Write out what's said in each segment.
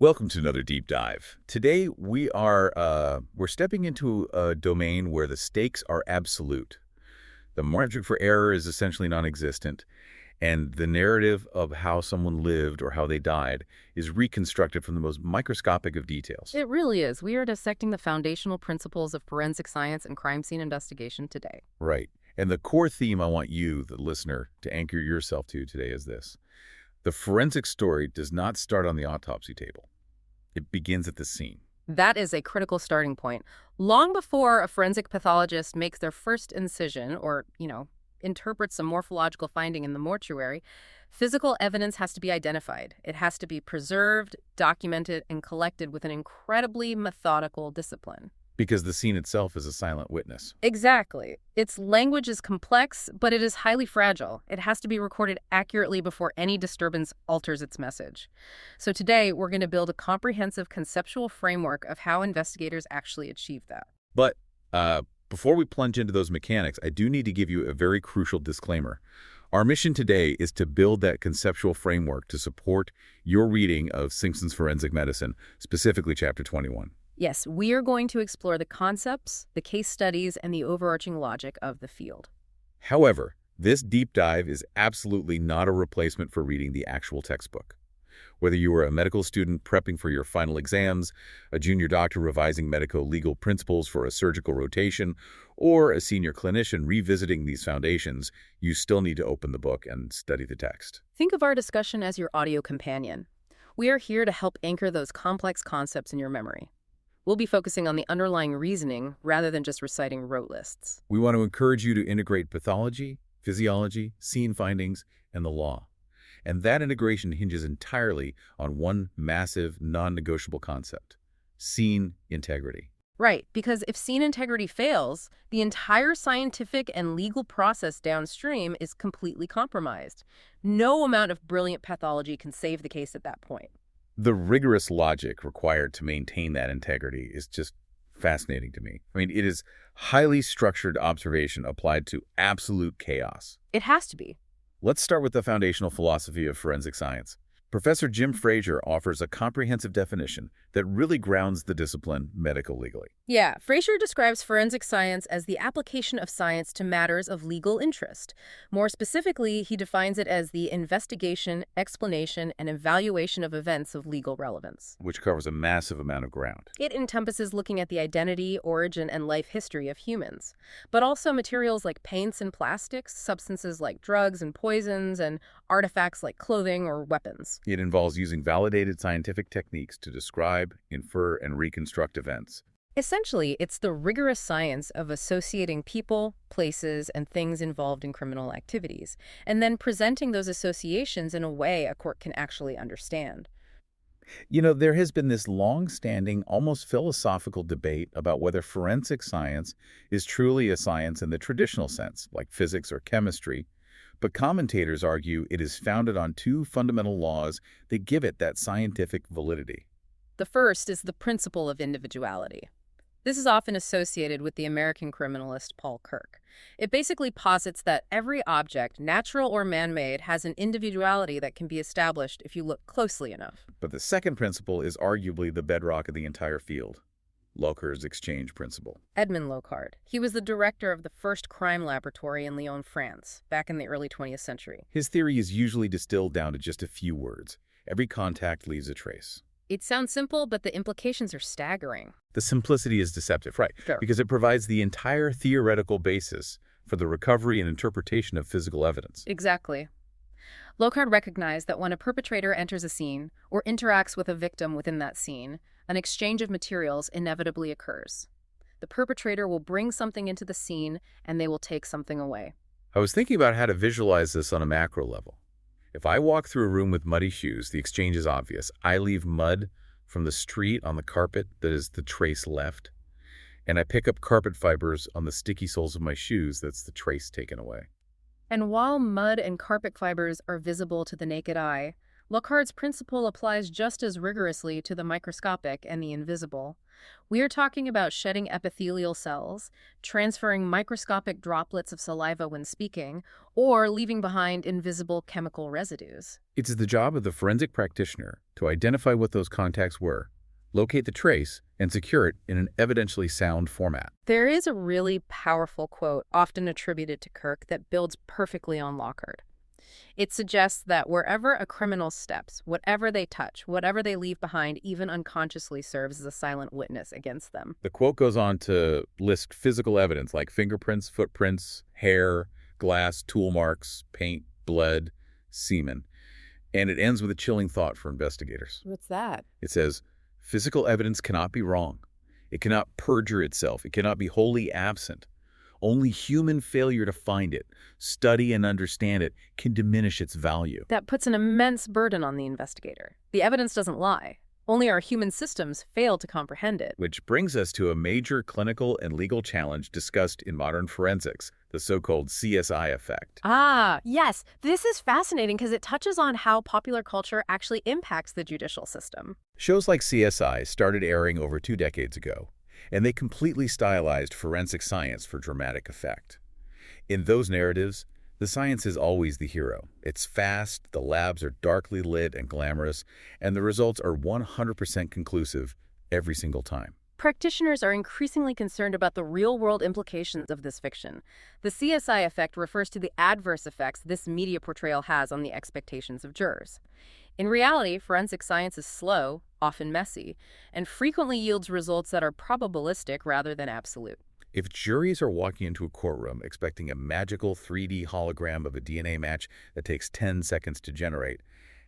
Welcome to another deep dive. Today we're stepping into a domain where the stakes are absolute. The margin for error is essentially non-existent, and the narrative of how someone lived or how they died is reconstructed from the most microscopic of details. It really is. We are dissecting the foundational principles of forensic science and crime scene investigation today. Right. And the core theme I want you, the listener, to anchor yourself to today is this. The forensic story does not start on the autopsy table. It begins at the scene. That is a critical starting point. Long before a forensic pathologist makes their first incision or, interprets a morphological finding in the mortuary, physical evidence has to be identified. It has to be preserved, documented, and collected with an incredibly methodical discipline. Because the scene itself is a silent witness. Exactly. Its language is complex, but it is highly fragile. It has to be recorded accurately before any disturbance alters its message. So today, we're going to build a comprehensive conceptual framework of how investigators actually achieve that. But before we plunge into those mechanics, I do need to give you a very crucial disclaimer. Our mission today is to build that conceptual framework to support your reading of Simpson's Forensic Medicine, specifically Chapter 21. Yes, we are going to explore the concepts, the case studies, and the overarching logic of the field. However, this deep dive is absolutely not a replacement for reading the actual textbook. Whether you are a medical student prepping for your final exams, a junior doctor revising medico-legal principles for a surgical rotation, or a senior clinician revisiting these foundations, you still need to open the book and study the text. Think of our discussion as your audio companion. We are here to help anchor those complex concepts in your memory. We'll be focusing on the underlying reasoning rather than just reciting rote lists. We want to encourage you to integrate pathology, physiology, scene findings, and the law. And that integration hinges entirely on one massive, non-negotiable concept: scene integrity. Right, because if scene integrity fails, the entire scientific and legal process downstream is completely compromised. No amount of brilliant pathology can save the case at that point. The rigorous logic required to maintain that integrity is just fascinating to me. I mean, it is highly structured observation applied to absolute chaos. It has to be. Let's start with the foundational philosophy of forensic science. Professor Jim Frazier offers a comprehensive definition that really grounds the discipline medico-legally. Yeah, Frazier describes forensic science as the application of science to matters of legal interest. More specifically, he defines it as the investigation, explanation, and evaluation of events of legal relevance. Which covers a massive amount of ground. It encompasses looking at the identity, origin, and life history of humans, but also materials like paints and plastics, substances like drugs and poisons, and artifacts like clothing or weapons. It involves using validated scientific techniques to describe, infer, and reconstruct events. Essentially, it's the rigorous science of associating people, places, and things involved in criminal activities, and then presenting those associations in a way a court can actually understand. You know, there has been this long-standing, almost philosophical debate about whether forensic science is truly a science in the traditional sense, like physics or chemistry, but commentators argue it is founded on two fundamental laws that give it that scientific validity. The first is the principle of individuality. This is often associated with the American criminalist Paul Kirk. It basically posits that every object, natural or man-made, has an individuality that can be established if you look closely enough. But the second principle is arguably the bedrock of the entire field: Locard's exchange principle. Edmond Locard. He was the director of the first crime laboratory in Lyon, France, back in the early 20th century. His theory is usually distilled down to just a few words. Every contact leaves a trace. It sounds simple, but the implications are staggering. The simplicity is deceptive, right? Sure. Because it provides the entire theoretical basis for the recovery and interpretation of physical evidence. Exactly. Locard recognized that when a perpetrator enters a scene or interacts with a victim within that scene, an exchange of materials inevitably occurs. The perpetrator will bring something into the scene, and they will take something away. I was thinking about how to visualize this on a macro level. If I walk through a room with muddy shoes, the exchange is obvious. I leave mud from the street on the carpet that is the trace left, and I pick up carpet fibers on the sticky soles of my shoes that's the trace taken away. And while mud and carpet fibers are visible to the naked eye, Locard's principle applies just as rigorously to the microscopic and the invisible. We are talking about shedding epithelial cells, transferring microscopic droplets of saliva when speaking, or leaving behind invisible chemical residues. It is the job of the forensic practitioner to identify what those contacts were, locate the trace, and secure it in an evidentially sound format. There is a really powerful quote, often attributed to Kirk, that builds perfectly on Lockhart. It suggests that wherever a criminal steps, whatever they touch, whatever they leave behind, even unconsciously serves as a silent witness against them. The quote goes on to list physical evidence like fingerprints, footprints, hair, glass, tool marks, paint, blood, semen. And it ends with a chilling thought for investigators. What's that? It says, physical evidence cannot be wrong. It cannot perjure itself. It cannot be wholly absent. Only human failure to find it, study and understand it, can diminish its value. That puts an immense burden on the investigator. The evidence doesn't lie. Only our human systems fail to comprehend it. Which brings us to a major clinical and legal challenge discussed in modern forensics, the so-called CSI effect. Ah, yes. This is fascinating because it touches on how popular culture actually impacts the judicial system. Shows like CSI started airing over 2 decades ago, and they completely stylized forensic science for dramatic effect. In those narratives, the science is always the hero. It's fast, the labs are darkly lit and glamorous, and the results are 100% conclusive every single time. Practitioners are increasingly concerned about the real-world implications of this fiction. The CSI effect refers to the adverse effects this media portrayal has on the expectations of jurors. In reality, forensic science is slow, often messy, and frequently yields results that are probabilistic rather than absolute. If juries are walking into a courtroom expecting a magical 3D hologram of a DNA match that takes 10 seconds to generate,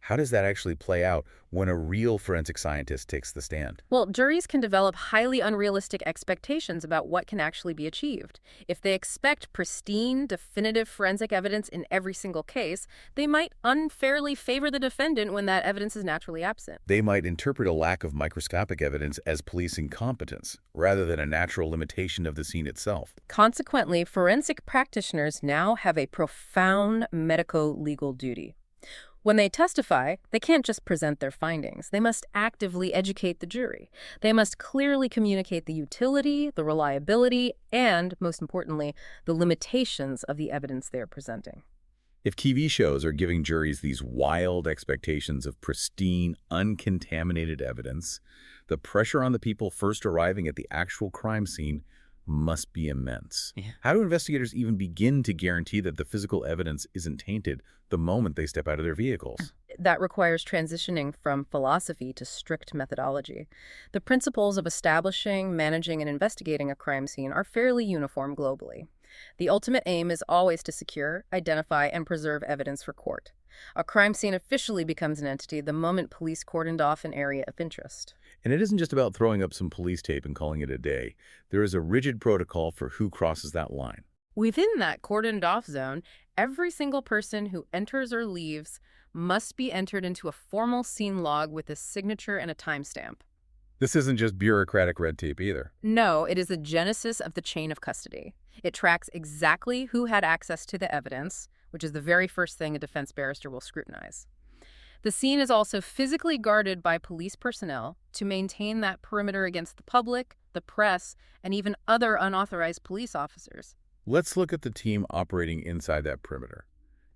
how does that actually play out when a real forensic scientist takes the stand? Well, juries can develop highly unrealistic expectations about what can actually be achieved. If they expect pristine, definitive forensic evidence in every single case, they might unfairly favor the defendant when that evidence is naturally absent. They might interpret a lack of microscopic evidence as police incompetence, rather than a natural limitation of the scene itself. Consequently, forensic practitioners now have a profound medico-legal duty. When they testify, they can't just present their findings. They must actively educate the jury. They must clearly communicate the utility, the reliability, and, most importantly, the limitations of the evidence they are presenting. If TV shows are giving juries these wild expectations of pristine, uncontaminated evidence, the pressure on the people first arriving at the actual crime scene must be immense. Yeah. How do investigators even begin to guarantee that the physical evidence isn't tainted the moment they step out of their vehicles? That requires transitioning from philosophy to strict methodology. The principles of establishing, managing, and investigating a crime scene are fairly uniform globally. The ultimate aim is always to secure, identify, and preserve evidence for court. A crime scene officially becomes an entity the moment police cordoned off an area of interest. And it isn't just about throwing up some police tape and calling it a day. There is a rigid protocol for who crosses that line. Within that cordoned-off zone, every single person who enters or leaves must be entered into a formal scene log with a signature and a timestamp. This isn't just bureaucratic red tape either. No, it is the genesis of the chain of custody. It tracks exactly who had access to the evidence, which is the very first thing a defense barrister will scrutinize. The scene is also physically guarded by police personnel to maintain that perimeter against the public, the press, and even other unauthorized police officers. Let's look at the team operating inside that perimeter.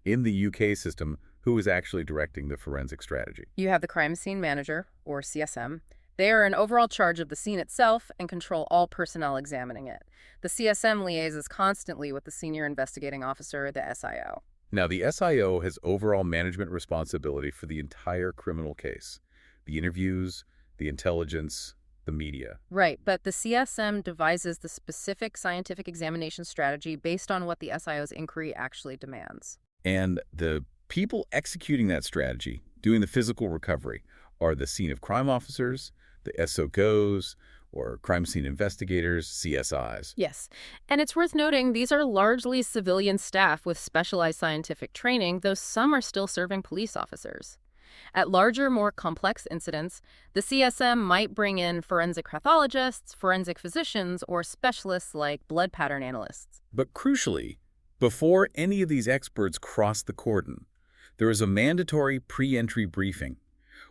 In the UK system, who is actually directing the forensic strategy? You have the crime scene manager, or CSM. They are in overall charge of the scene itself and control all personnel examining it. The CSM liaises constantly with the senior investigating officer, the SIO. Now, the SIO has overall management responsibility for the entire criminal case. The interviews, the intelligence, the media. Right, but the CSM devises the specific scientific examination strategy based on what the SIO's inquiry actually demands. And the people executing that strategy, doing the physical recovery, are the scene of crime officers, the SOCOs, or crime scene investigators, CSIs. Yes, and it's worth noting these are largely civilian staff with specialized scientific training, though some are still serving police officers. At larger, more complex incidents, the CSM might bring in forensic pathologists, forensic physicians, or specialists like blood pattern analysts. But crucially, before any of these experts cross the cordon, There is a mandatory pre-entry briefing.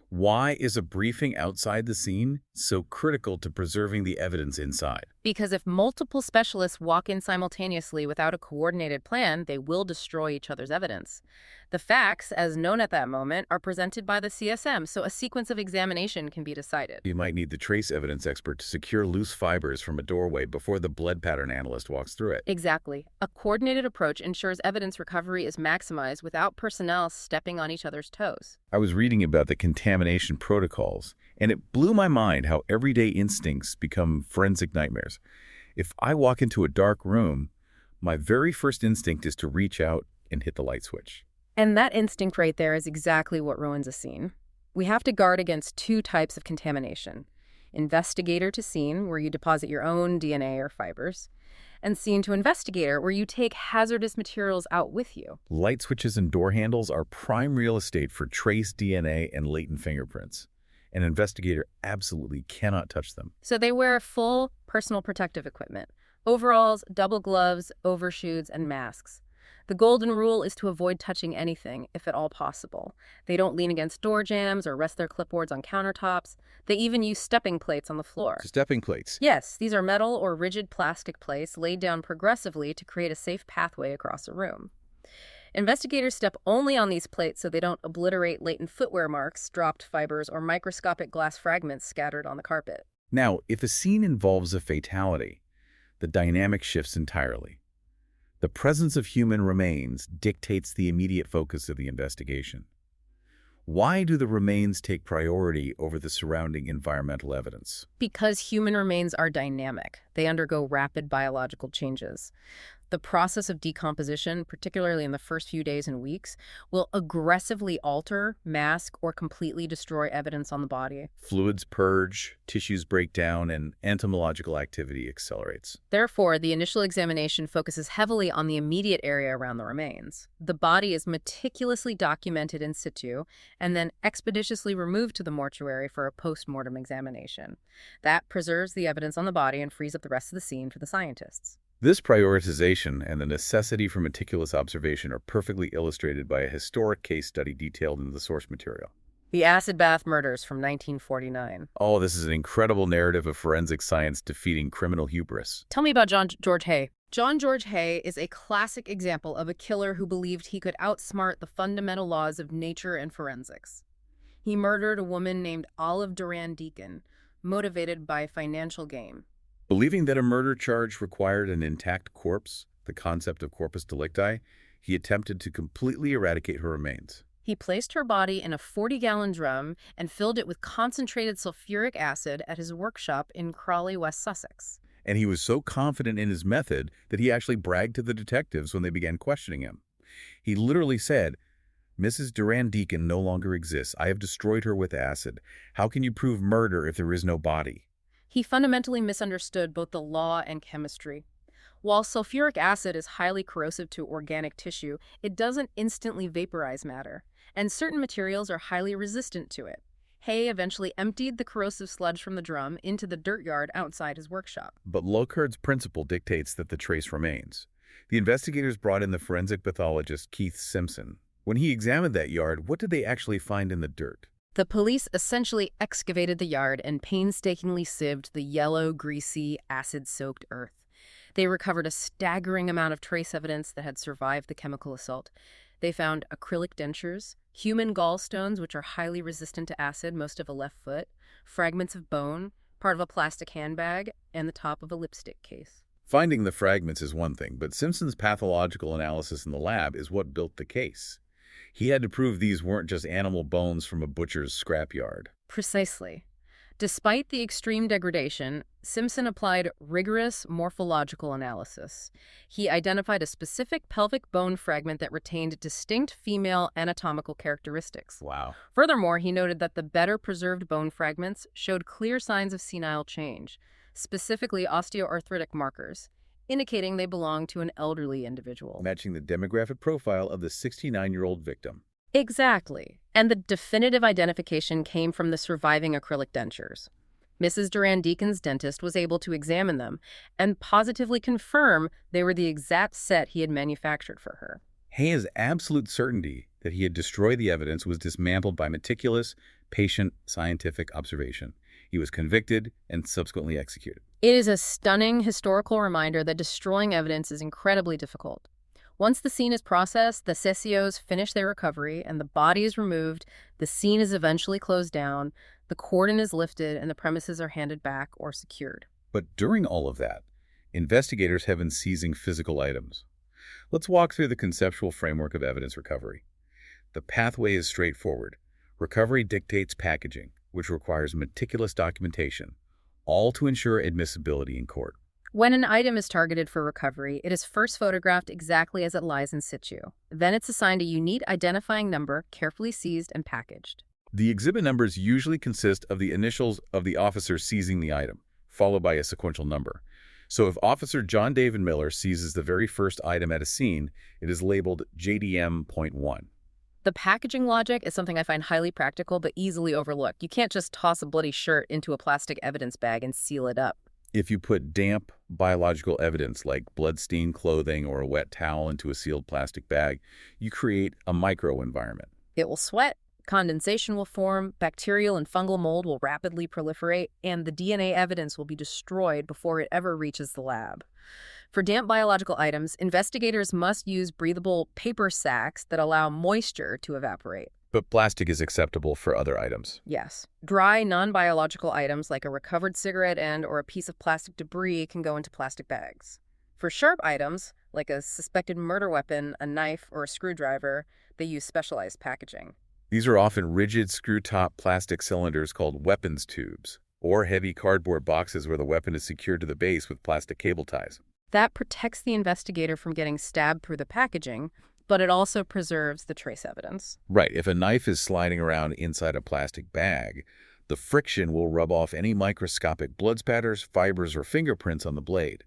Why is a briefing outside the scene so critical to preserving the evidence inside? Because if multiple specialists walk in simultaneously without a coordinated plan, they will destroy each other's evidence. The facts, as known at that moment, are presented by the CSM, so a sequence of examination can be decided. You might need the trace evidence expert to secure loose fibers from a doorway before the blood pattern analyst walks through it. Exactly. A coordinated approach ensures evidence recovery is maximized without personnel stepping on each other's toes. I was reading about the contamination protocols, and it blew my mind how everyday instincts become forensic nightmares. If I walk into a dark room, my very first instinct is to reach out and hit the light switch. And that instinct right there is exactly what ruins a scene. We have to guard against two types of contamination: investigator to scene, where you deposit your own DNA or fibers, and scene to investigator, where you take hazardous materials out with you. Light switches and door handles are prime real estate for trace DNA and latent fingerprints. An investigator absolutely cannot touch them. So they wear full personal protective equipment: overalls, double gloves, overshoes, and masks. The golden rule is to avoid touching anything, if at all possible. They don't lean against door jambs or rest their clipboards on countertops. They even use stepping plates on the floor. Stepping plates? Yes, these are metal or rigid plastic plates laid down progressively to create a safe pathway across a room. Investigators step only on these plates so they don't obliterate latent footwear marks, dropped fibers, or microscopic glass fragments scattered on the carpet. Now, if a scene involves a fatality, the dynamic shifts entirely. The presence of human remains dictates the immediate focus of the investigation. Why do the remains take priority over the surrounding environmental evidence? Because human remains are dynamic. They undergo rapid biological changes. The process of decomposition, particularly in the first few days and weeks, will aggressively alter, mask, or completely destroy evidence on the body. Fluids purge, tissues break down, and entomological activity accelerates. Therefore, the initial examination focuses heavily on the immediate area around the remains. The body is meticulously documented in situ and then expeditiously removed to the mortuary for a post-mortem examination. That preserves the evidence on the body and frees up the rest of the scene for the scientists. This prioritization and the necessity for meticulous observation are perfectly illustrated by a historic case study detailed in the source material. The acid bath murders from 1949. Oh, this is an incredible narrative of forensic science defeating criminal hubris. Tell me about John George Hay. John George Hay is a classic example of a killer who believed he could outsmart the fundamental laws of nature and forensics. He murdered a woman named Olive Duran Deacon, motivated by financial gain. Believing that a murder charge required an intact corpse, the concept of corpus delicti, he attempted to completely eradicate her remains. He placed her body in a 40-gallon drum and filled it with concentrated sulfuric acid at his workshop in Crawley, West Sussex. And he was so confident in his method that he actually bragged to the detectives when they began questioning him. He literally said, "Mrs. Duran Deacon no longer exists. I have destroyed her with acid. How can you prove murder if there is no body?" He fundamentally misunderstood both the law and chemistry. While sulfuric acid is highly corrosive to organic tissue, it doesn't instantly vaporize matter, and certain materials are highly resistant to it. Hay eventually emptied the corrosive sludge from the drum into the dirt yard outside his workshop. But Locard's principle dictates that the trace remains. The investigators brought in the forensic pathologist Keith Simpson. When he examined that yard, what did they actually find in the dirt? The police essentially excavated the yard and painstakingly sieved the yellow, greasy, acid-soaked earth. They recovered a staggering amount of trace evidence that had survived the chemical assault. They found acrylic dentures, human gallstones, which are highly resistant to acid, most of a left foot, fragments of bone, part of a plastic handbag, and the top of a lipstick case. Finding the fragments is one thing, but Simpson's pathological analysis in the lab is what built the case. He had to prove these weren't just animal bones from a butcher's scrapyard. Precisely. Despite the extreme degradation, Simpson applied rigorous morphological analysis. He identified a specific pelvic bone fragment that retained distinct female anatomical characteristics. Wow. Furthermore, he noted that the better preserved bone fragments showed clear signs of senile change, specifically osteoarthritic markers, indicating they belonged to an elderly individual. Matching the demographic profile of the 69-year-old victim. Exactly. And the definitive identification came from the surviving acrylic dentures. Mrs. Duran Deacon's dentist was able to examine them and positively confirm they were the exact set he had manufactured for her. Hay has absolute certainty that he had destroyed the evidence was dismantled by meticulous, patient, scientific observation. He was convicted and subsequently executed. It is a stunning historical reminder that destroying evidence is incredibly difficult. Once the scene is processed, the sesios finish their recovery, and the body is removed, the scene is eventually closed down, the cordon is lifted, and the premises are handed back or secured. But during all of that, investigators have been seizing physical items. Let's walk through the conceptual framework of evidence recovery. The pathway is straightforward. Recovery dictates packaging, which requires meticulous documentation, all to ensure admissibility in court. When an item is targeted for recovery, it is first photographed exactly as it lies in situ. Then it's assigned a unique identifying number, carefully seized and packaged. The exhibit numbers usually consist of the initials of the officer seizing the item, followed by a sequential number. So if Officer John David Miller seizes the very first item at a scene, it is labeled JDM.1. The packaging logic is something I find highly practical but easily overlooked. You can't just toss a bloody shirt into a plastic evidence bag and seal it up. If you put damp biological evidence like blood-stained clothing or a wet towel into a sealed plastic bag, you create a microenvironment. It will sweat, condensation will form, bacterial and fungal mold will rapidly proliferate, and the DNA evidence will be destroyed before it ever reaches the lab. For damp biological items, investigators must use breathable paper sacks that allow moisture to evaporate. But plastic is acceptable for other items. Yes. Dry, non-biological items like a recovered cigarette end or a piece of plastic debris can go into plastic bags. For sharp items, like a suspected murder weapon, a knife, or a screwdriver, they use specialized packaging. These are often rigid screw-top plastic cylinders called weapons tubes, or heavy cardboard boxes where the weapon is secured to the base with plastic cable ties. That protects the investigator from getting stabbed through the packaging, but it also preserves the trace evidence. Right. If a knife is sliding around inside a plastic bag, the friction will rub off any microscopic blood spatters, fibers, or fingerprints on the blade.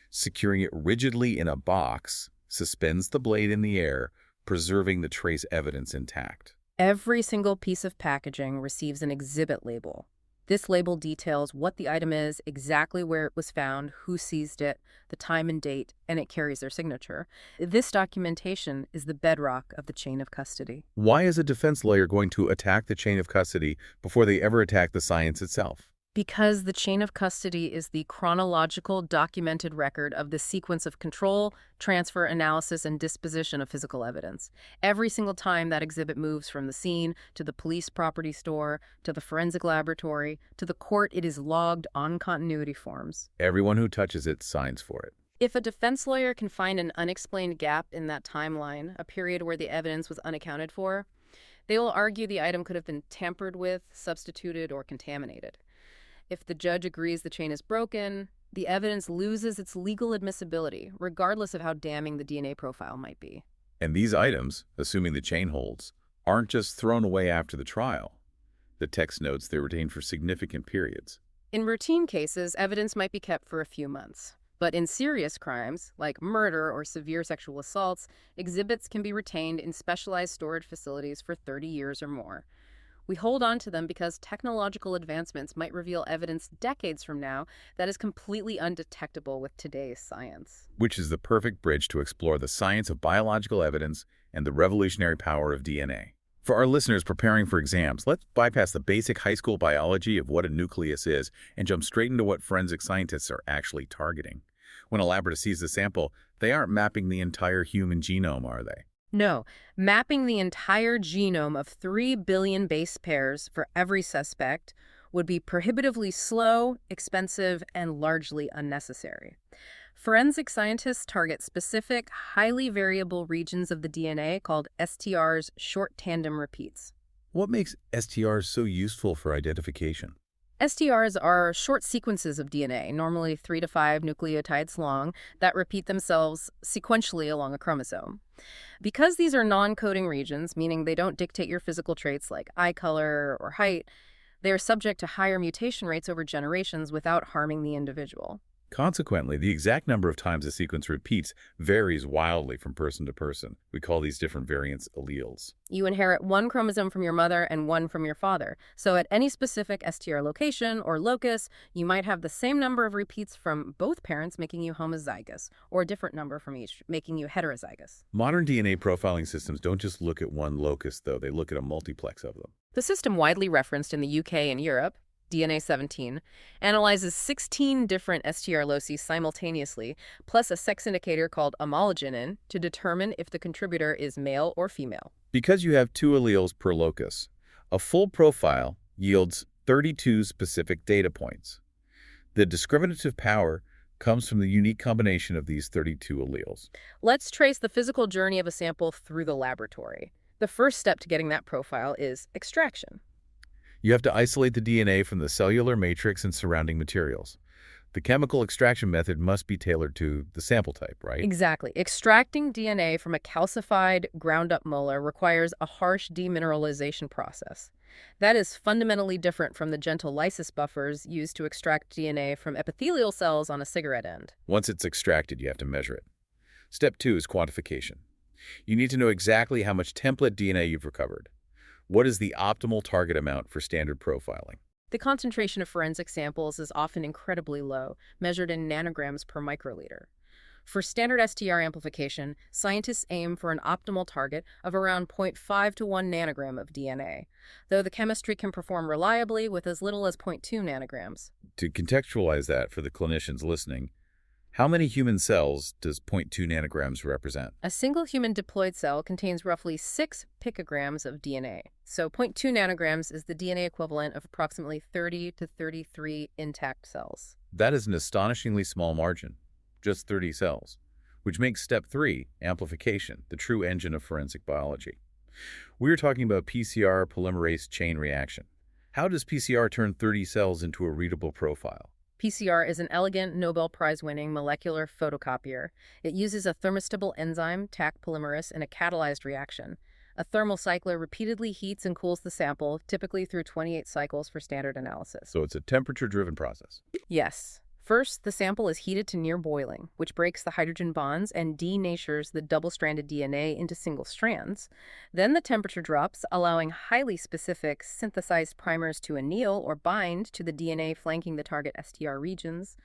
Securing it rigidly in a box suspends the blade in the air, preserving the trace evidence intact. Every single piece of packaging receives an exhibit label. This label details what the item is, exactly where it was found, who seized it, the time and date, and it carries their signature. This documentation is the bedrock of the chain of custody. Why is a defense lawyer going to attack the chain of custody before they ever attack the science itself? Because the chain of custody is the chronological, documented record of the sequence of control, transfer, analysis, and disposition of physical evidence. Every single time that exhibit moves from the scene to the police property store, to the forensic laboratory, to the court, it is logged on continuity forms. Everyone who touches it signs for it. If a defense lawyer can find an unexplained gap in that timeline, a period where the evidence was unaccounted for, they will argue the item could have been tampered with, substituted, or contaminated. If the judge agrees the chain is broken, the evidence loses its legal admissibility, regardless of how damning the DNA profile might be. And these items, assuming the chain holds, aren't just thrown away after the trial. The text notes they're retained for significant periods. In routine cases, evidence might be kept for a few months. But in serious crimes, like murder or severe sexual assaults, exhibits can be retained in specialized storage facilities for 30 years or more. We hold on to them because technological advancements might reveal evidence decades from now that is completely undetectable with today's science. Which is the perfect bridge to explore the science of biological evidence and the revolutionary power of DNA. For our listeners preparing for exams, let's bypass the basic high school biology of what a nucleus is and jump straight into what forensic scientists are actually targeting. When a laboratory sees the sample, they aren't mapping the entire human genome, are they? No, mapping the entire genome of 3 billion base pairs for every suspect would be prohibitively slow, expensive, and largely unnecessary. Forensic scientists target specific, highly variable regions of the DNA called STRs, short tandem repeats. What makes STRs so useful for identification? STRs are short sequences of DNA, normally 3 to 5 nucleotides long, that repeat themselves sequentially along a chromosome. Because these are non-coding regions, meaning they don't dictate your physical traits like eye color or height, they are subject to higher mutation rates over generations without harming the individual. Consequently, the exact number of times a sequence repeats varies wildly from person to person. We call these different variants alleles. You inherit one chromosome from your mother and one from your father. So at any specific STR location or locus, you might have the same number of repeats from both parents, making you homozygous, or a different number from each, making you heterozygous. Modern DNA profiling systems don't just look at one locus, though. They look at a multiplex of them. The system widely referenced in the UK and Europe, DNA 17, analyzes 16 different STR loci simultaneously, plus a sex indicator called homologenin to determine if the contributor is male or female. Because you have 2 alleles per locus, a full profile yields 32 specific data points. The discriminative power comes from the unique combination of these 32 alleles. Let's trace the physical journey of a sample through the laboratory. The first step to getting that profile is extraction. You have to isolate the DNA from the cellular matrix and surrounding materials. The chemical extraction method must be tailored to the sample type, right? Exactly. Extracting DNA from a calcified, ground-up molar requires a harsh demineralization process. That is fundamentally different from the gentle lysis buffers used to extract DNA from epithelial cells on a cigarette end. Once it's extracted, you have to measure it. Step 2 is quantification. You need to know exactly how much template DNA you've recovered. What is the optimal target amount for standard profiling? The concentration of forensic samples is often incredibly low, measured in nanograms per microliter. For standard STR amplification, scientists aim for an optimal target of around 0.5 to 1 nanogram of DNA, though the chemistry can perform reliably with as little as 0.2 nanograms. To contextualize that for the clinicians listening, how many human cells does 0.2 nanograms represent? A single human diploid cell contains roughly 6 picograms of DNA. So 0.2 nanograms is the DNA equivalent of approximately 30 to 33 intact cells. That is an astonishingly small margin, just 30 cells, which makes step 3, amplification, the true engine of forensic biology. We're talking about PCR polymerase chain reaction. How does PCR turn 30 cells into a readable profile? PCR is an elegant Nobel Prize-winning molecular photocopier. It uses a thermostable enzyme, Taq polymerase, in a catalyzed reaction. A thermal cycler repeatedly heats and cools the sample, typically through 28 cycles for standard analysis. So it's a temperature-driven process. Yes. First, the sample is heated to near boiling, which breaks the hydrogen bonds and denatures the double-stranded DNA into single strands. Then the temperature drops, allowing highly specific synthesized primers to anneal or bind to the DNA flanking the target STR regions.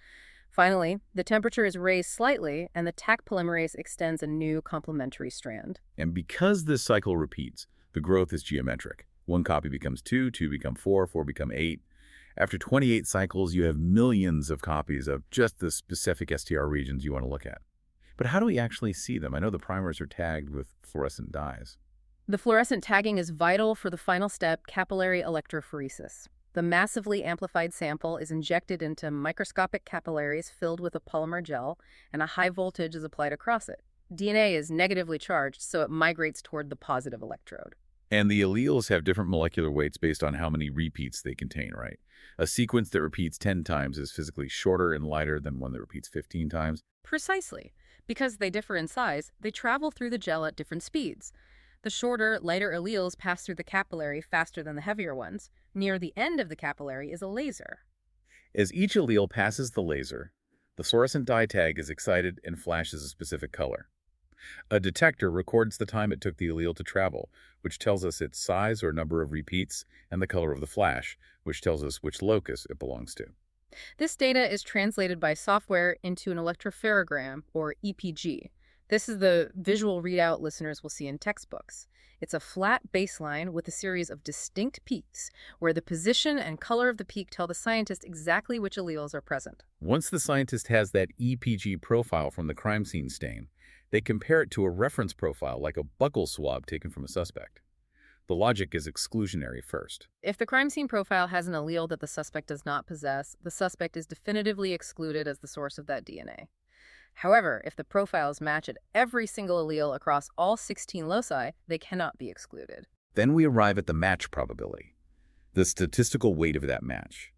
Finally, the temperature is raised slightly, and the Taq polymerase extends a new complementary strand. And because this cycle repeats, the growth is geometric. 1 copy becomes 2, 2 become 4, 4 become 8. After 28 cycles, you have millions of copies of just the specific STR regions you want to look at. But how do we actually see them? I know the primers are tagged with fluorescent dyes. The fluorescent tagging is vital for the final step, capillary electrophoresis. The massively amplified sample is injected into microscopic capillaries filled with a polymer gel, and a high voltage is applied across it. DNA is negatively charged, so it migrates toward the positive electrode. And the alleles have different molecular weights based on how many repeats they contain, right? A sequence that repeats 10 times is physically shorter and lighter than one that repeats 15 times. Precisely. Because they differ in size, they travel through the gel at different speeds. The shorter, lighter alleles pass through the capillary faster than the heavier ones. Near the end of the capillary is a laser. As each allele passes the laser, the fluorescent dye tag is excited and flashes a specific color. A detector records the time it took the allele to travel, which tells us its size or number of repeats, and the color of the flash, which tells us which locus it belongs to. This data is translated by software into an electropherogram, or EPG. This is the visual readout listeners will see in textbooks. It's a flat baseline with a series of distinct peaks, where the position and color of the peak tell the scientist exactly which alleles are present. Once the scientist has that EPG profile from the crime scene stain, they compare it to a reference profile like a buccal swab taken from a suspect. The logic is exclusionary first. If the crime scene profile has an allele that the suspect does not possess, the suspect is definitively excluded as the source of that DNA. However, if the profiles match at every single allele across all 16 loci, they cannot be excluded. Then we arrive at the match probability, the statistical weight of that match.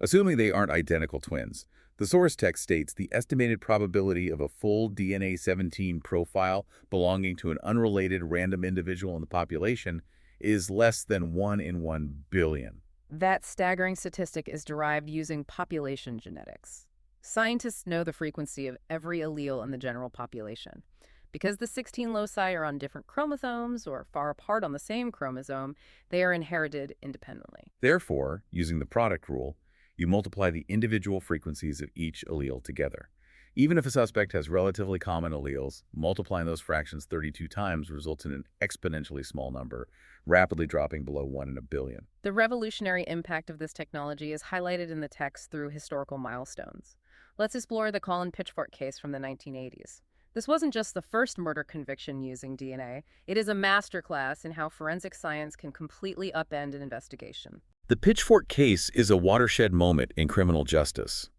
Assuming they aren't identical twins, the source text states the estimated probability of a full DNA 17 profile belonging to an unrelated random individual in the population is less than 1 in 1 billion. That staggering statistic is derived using population genetics. Scientists know the frequency of every allele in the general population. Because the 16 loci are on different chromosomes or far apart on the same chromosome, they are inherited independently. Therefore, using the product rule, you multiply the individual frequencies of each allele together. Even if a suspect has relatively common alleles, multiplying those fractions 32 times results in an exponentially small number, rapidly dropping below 1 in a billion. The revolutionary impact of this technology is highlighted in the text through historical milestones. Let's explore the Colin Pitchfork case from the 1980s. This wasn't just the first murder conviction using DNA. It is a masterclass in how forensic science can completely upend an investigation. The Pitchfork case is a watershed moment in criminal justice.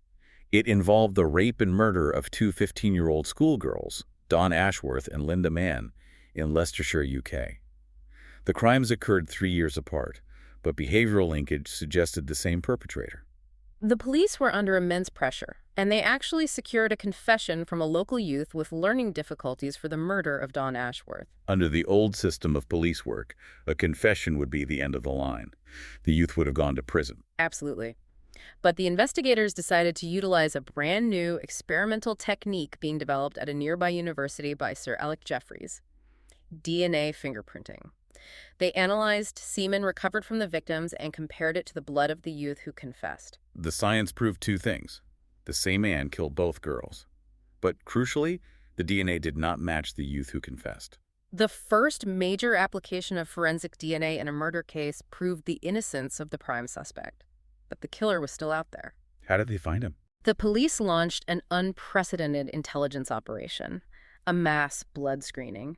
It involved the rape and murder of two 15-year-old schoolgirls, Dawn Ashworth and Linda Mann, in Leicestershire, UK. The crimes occurred 3 years apart, but behavioral linkage suggested the same perpetrator. The police were under immense pressure, and they actually secured a confession from a local youth with learning difficulties for the murder of Dawn Ashworth. Under the old system of police work, a confession would be the end of the line. The youth would have gone to prison. Absolutely. But the investigators decided to utilize a brand new experimental technique being developed at a nearby university by Sir Alec Jeffreys: DNA fingerprinting. They analyzed semen recovered from the victims and compared it to the blood of the youth who confessed. The science proved two things. The same man killed both girls. But crucially, the DNA did not match the youth who confessed. The first major application of forensic DNA in a murder case proved the innocence of the prime suspect. But the killer was still out there. How did they find him? The police launched an unprecedented intelligence operation, a mass blood screening.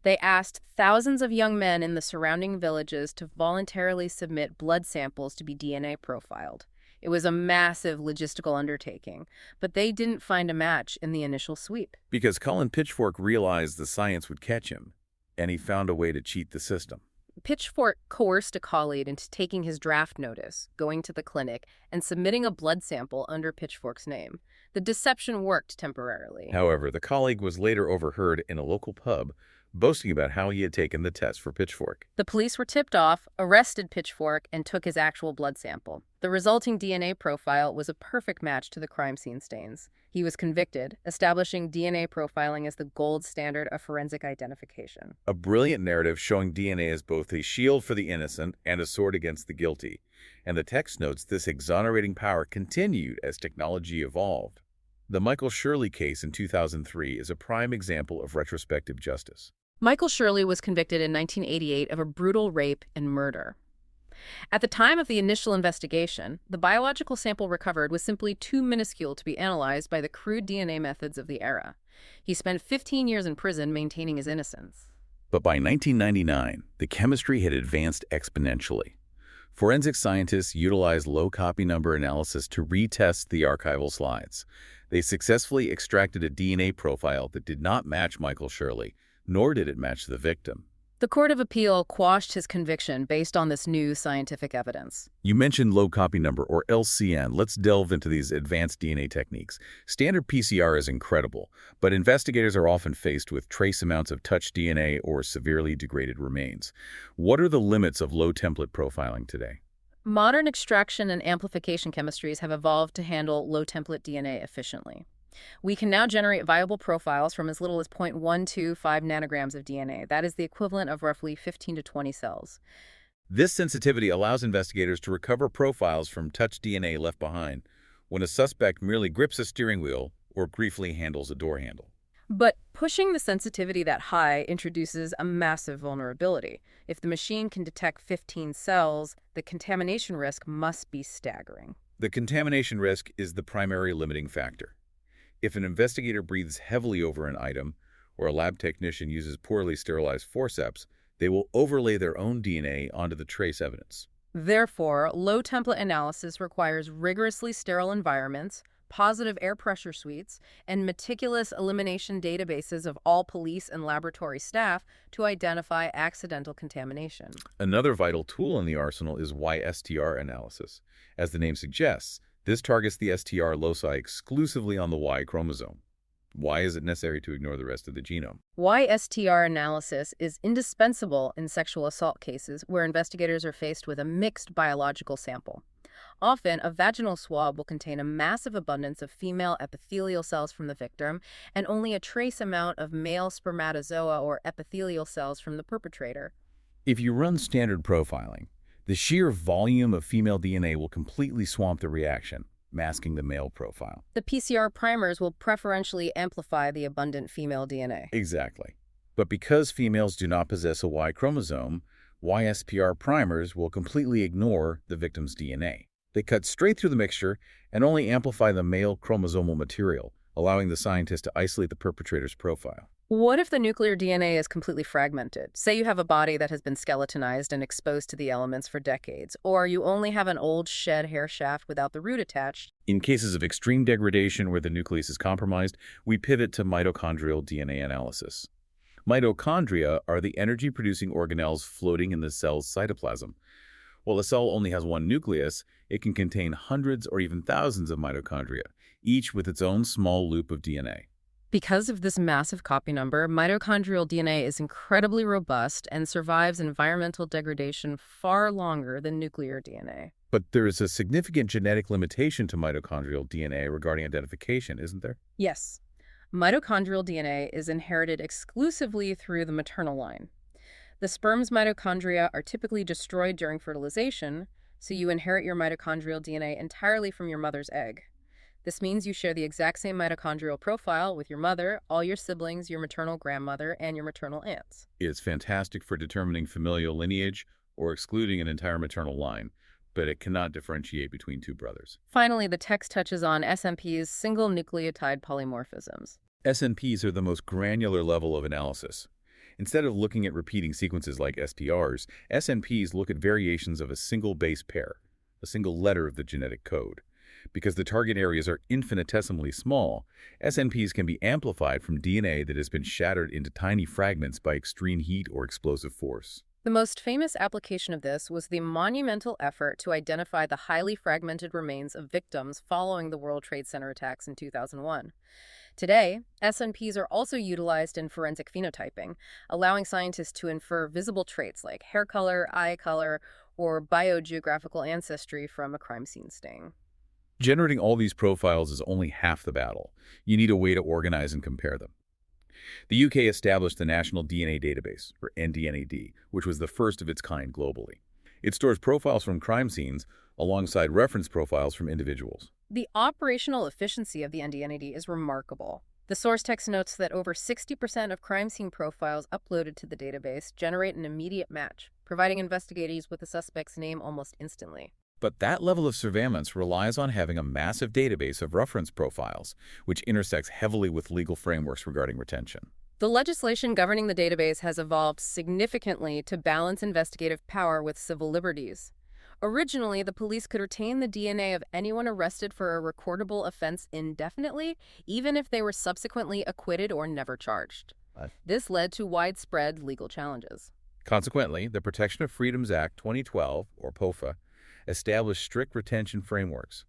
They asked thousands of young men in the surrounding villages to voluntarily submit blood samples to be DNA profiled. It was a massive logistical undertaking, but they didn't find a match in the initial sweep. Because Colin Pitchfork realized the science would catch him, and he found a way to cheat the system. Pitchfork coerced a colleague into taking his draft notice, going to the clinic, and submitting a blood sample under Pitchfork's name. The deception worked temporarily. However, the colleague was later overheard in a local pub, boasting about how he had taken the test for Pitchfork. The police were tipped off, arrested Pitchfork, and took his actual blood sample. The resulting DNA profile was a perfect match to the crime scene stains. He was convicted, establishing DNA profiling as the gold standard of forensic identification. A brilliant narrative showing DNA as both a shield for the innocent and a sword against the guilty. And the text notes this exonerating power continued as technology evolved. The Michael Shirley case in 2003 is a prime example of retrospective justice. Michael Shirley was convicted in 1988 of a brutal rape and murder. At the time of the initial investigation, the biological sample recovered was simply too minuscule to be analyzed by the crude DNA methods of the era. He spent 15 years in prison maintaining his innocence. But by 1999, the chemistry had advanced exponentially. Forensic scientists utilized low copy number analysis to retest the archival slides. They successfully extracted a DNA profile that did not match Michael Shirley, nor did it match the victim. The Court of Appeal quashed his conviction based on this new scientific evidence. You mentioned low copy number, or LCN. Let's delve into these advanced DNA techniques. Standard PCR is incredible, but investigators are often faced with trace amounts of touch DNA or severely degraded remains. What are the limits of low template profiling today? Modern extraction and amplification chemistries have evolved to handle low template DNA efficiently. We can now generate viable profiles from as little as 0.125 nanograms of DNA. That is the equivalent of roughly 15 to 20 cells. This sensitivity allows investigators to recover profiles from touch DNA left behind when a suspect merely grips a steering wheel or briefly handles a door handle. But pushing the sensitivity that high introduces a massive vulnerability. If the machine can detect 15 cells, the contamination risk must be staggering. The contamination risk is the primary limiting factor. If an investigator breathes heavily over an item, or a lab technician uses poorly sterilized forceps, they will overlay their own DNA onto the trace evidence. Therefore, low template analysis requires rigorously sterile environments, positive air pressure suites, and meticulous elimination databases of all police and laboratory staff to identify accidental contamination. Another vital tool in the arsenal is YSTR analysis. As the name suggests, this targets the STR loci exclusively on the Y chromosome. Why is it necessary to ignore the rest of the genome? YSTR analysis is indispensable in sexual assault cases where investigators are faced with a mixed biological sample. Often, a vaginal swab will contain a massive abundance of female epithelial cells from the victim and only a trace amount of male spermatozoa or epithelial cells from the perpetrator. If you run standard profiling, the sheer volume of female DNA will completely swamp the reaction, masking the male profile. The PCR primers will preferentially amplify the abundant female DNA. Exactly. But because females do not possess a Y chromosome, YSPR primers will completely ignore the victim's DNA. They cut straight through the mixture and only amplify the male chromosomal material, allowing the scientist to isolate the perpetrator's profile. What if the nuclear DNA is completely fragmented? Say you have a body that has been skeletonized and exposed to the elements for decades, or you only have an old shed hair shaft without the root attached. In cases of extreme degradation where the nucleus is compromised, we pivot to mitochondrial DNA analysis. Mitochondria are the energy-producing organelles floating in the cell's cytoplasm. While a cell only has one nucleus, it can contain hundreds or even thousands of mitochondria, each with its own small loop of DNA. Because of this massive copy number, mitochondrial DNA is incredibly robust and survives environmental degradation far longer than nuclear DNA. But there is a significant genetic limitation to mitochondrial DNA regarding identification, isn't there? Yes. Mitochondrial DNA is inherited exclusively through the maternal line. The sperm's mitochondria are typically destroyed during fertilization, so you inherit your mitochondrial DNA entirely from your mother's egg. This means you share the exact same mitochondrial profile with your mother, all your siblings, your maternal grandmother, and your maternal aunts. It's fantastic for determining familial lineage or excluding an entire maternal line, but it cannot differentiate between two brothers. Finally, the text touches on SNP's single nucleotide polymorphisms. SNPs are the most granular level of analysis. Instead of looking at repeating sequences like SPRs, SNPs look at variations of a single base pair, a single letter of the genetic code. Because the target areas are infinitesimally small, SNPs can be amplified from DNA that has been shattered into tiny fragments by extreme heat or explosive force. The most famous application of this was the monumental effort to identify the highly fragmented remains of victims following the World Trade Center attacks in 2001. Today, SNPs are also utilized in forensic phenotyping, allowing scientists to infer visible traits like hair color, eye color, or biogeographical ancestry from a crime scene sting. Generating all these profiles is only half the battle. You need a way to organize and compare them. The UK established the National DNA Database, or NDNAD, which was the first of its kind globally. It stores profiles from crime scenes alongside reference profiles from individuals. The operational efficiency of the NDNAD is remarkable. The source text notes that over 60% of crime scene profiles uploaded to the database generate an immediate match, providing investigators with the suspect's name almost instantly. But that level of surveillance relies on having a massive database of reference profiles, which intersects heavily with legal frameworks regarding retention. The legislation governing the database has evolved significantly to balance investigative power with civil liberties. Originally, the police could retain the DNA of anyone arrested for a recordable offense indefinitely, even if they were subsequently acquitted or never charged. This led to widespread legal challenges. Consequently, the Protection of Freedoms Act 2012, or POFA, established strict retention frameworks.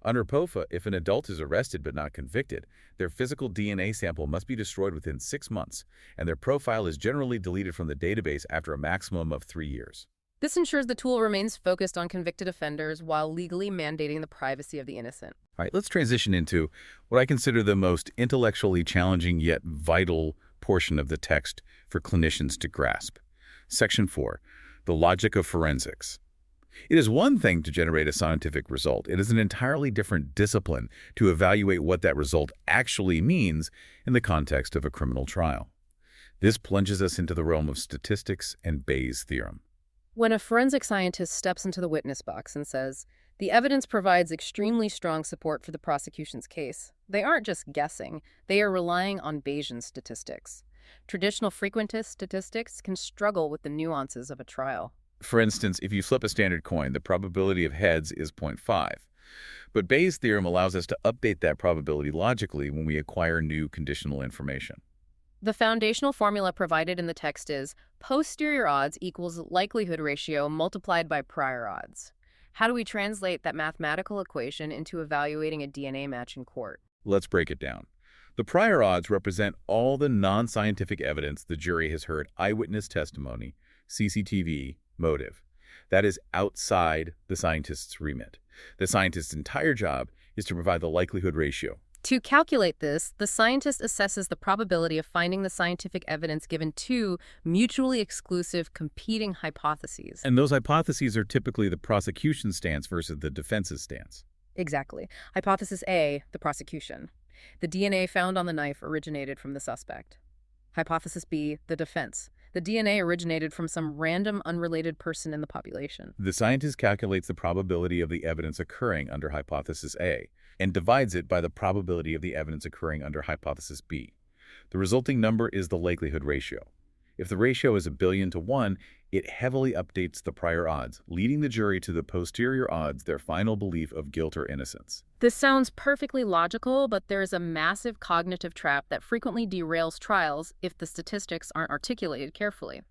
Under POFA, if an adult is arrested but not convicted, their physical DNA sample must be destroyed within 6 months, and their profile is generally deleted from the database after a maximum of 3 years. This ensures the tool remains focused on convicted offenders while legally mandating the privacy of the innocent. All right, let's transition into what I consider the most intellectually challenging yet vital portion of the text for clinicians to grasp. Section 4, the logic of forensics. It is one thing to generate a scientific result. It is an entirely different discipline to evaluate what that result actually means in the context of a criminal trial. This plunges us into the realm of statistics and Bayes' theorem. When a forensic scientist steps into the witness box and says, "The evidence provides extremely strong support for the prosecution's case," they aren't just guessing, they are relying on Bayesian statistics. Traditional frequentist statistics can struggle with the nuances of a trial. For instance, if you flip a standard coin, the probability of heads is 0.5. But Bayes' theorem allows us to update that probability logically when we acquire new conditional information. The foundational formula provided in the text is posterior odds equals likelihood ratio multiplied by prior odds. How do we translate that mathematical equation into evaluating a DNA match in court? Let's break it down. The prior odds represent all the non-scientific evidence the jury has heard: eyewitness testimony, CCTV, motive. That is outside the scientist's remit. The scientist's entire job is to provide the likelihood ratio. To calculate this, the scientist assesses the probability of finding the scientific evidence given two mutually exclusive competing hypotheses. And those hypotheses are typically the prosecution's stance versus the defense's stance. Exactly. Hypothesis A, the prosecution. The DNA found on the knife originated from the suspect. Hypothesis B, the defense. The DNA originated from some random, unrelated person in the population. The scientist calculates the probability of the evidence occurring under hypothesis A and divides it by the probability of the evidence occurring under hypothesis B. The resulting number is the likelihood ratio. If the ratio is 1,000,000,000 to 1, it heavily updates the prior odds, leading the jury to the posterior odds, their final belief of guilt or innocence. This sounds perfectly logical, but there is a massive cognitive trap that frequently derails trials if the statistics aren't articulated carefully.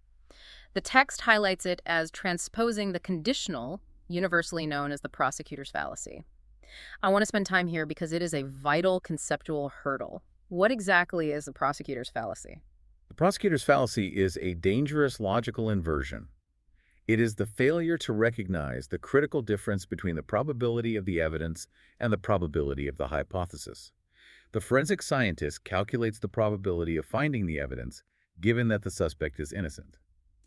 The text highlights it as transposing the conditional, universally known as the prosecutor's fallacy. I want to spend time here because it is a vital conceptual hurdle. What exactly is the prosecutor's fallacy? The prosecutor's fallacy is a dangerous logical inversion. It is the failure to recognize the critical difference between the probability of the evidence and the probability of the hypothesis. The forensic scientist calculates the probability of finding the evidence, given that the suspect is innocent.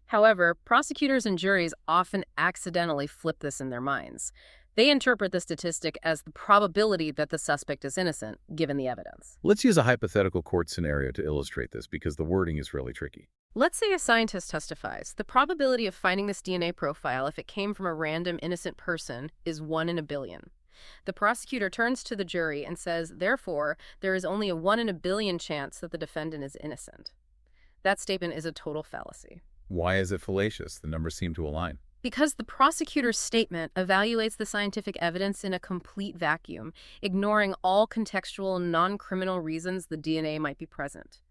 However, prosecutors and juries often accidentally flip this in their minds. They interpret the statistic as the probability that the suspect is innocent, given the evidence. Let's use a hypothetical court scenario to illustrate this because the wording is really tricky. Let's say a scientist testifies. The probability of finding this DNA profile if it came from a random innocent person is 1 in a billion. The prosecutor turns to the jury and says, therefore, there is only a 1 in a billion chance that the defendant is innocent. That statement is a total fallacy. Why is it fallacious? The numbers seem to align. Because the prosecutor's statement evaluates the scientific evidence in a complete vacuum, ignoring all contextual, non-criminal reasons the DNA might be present.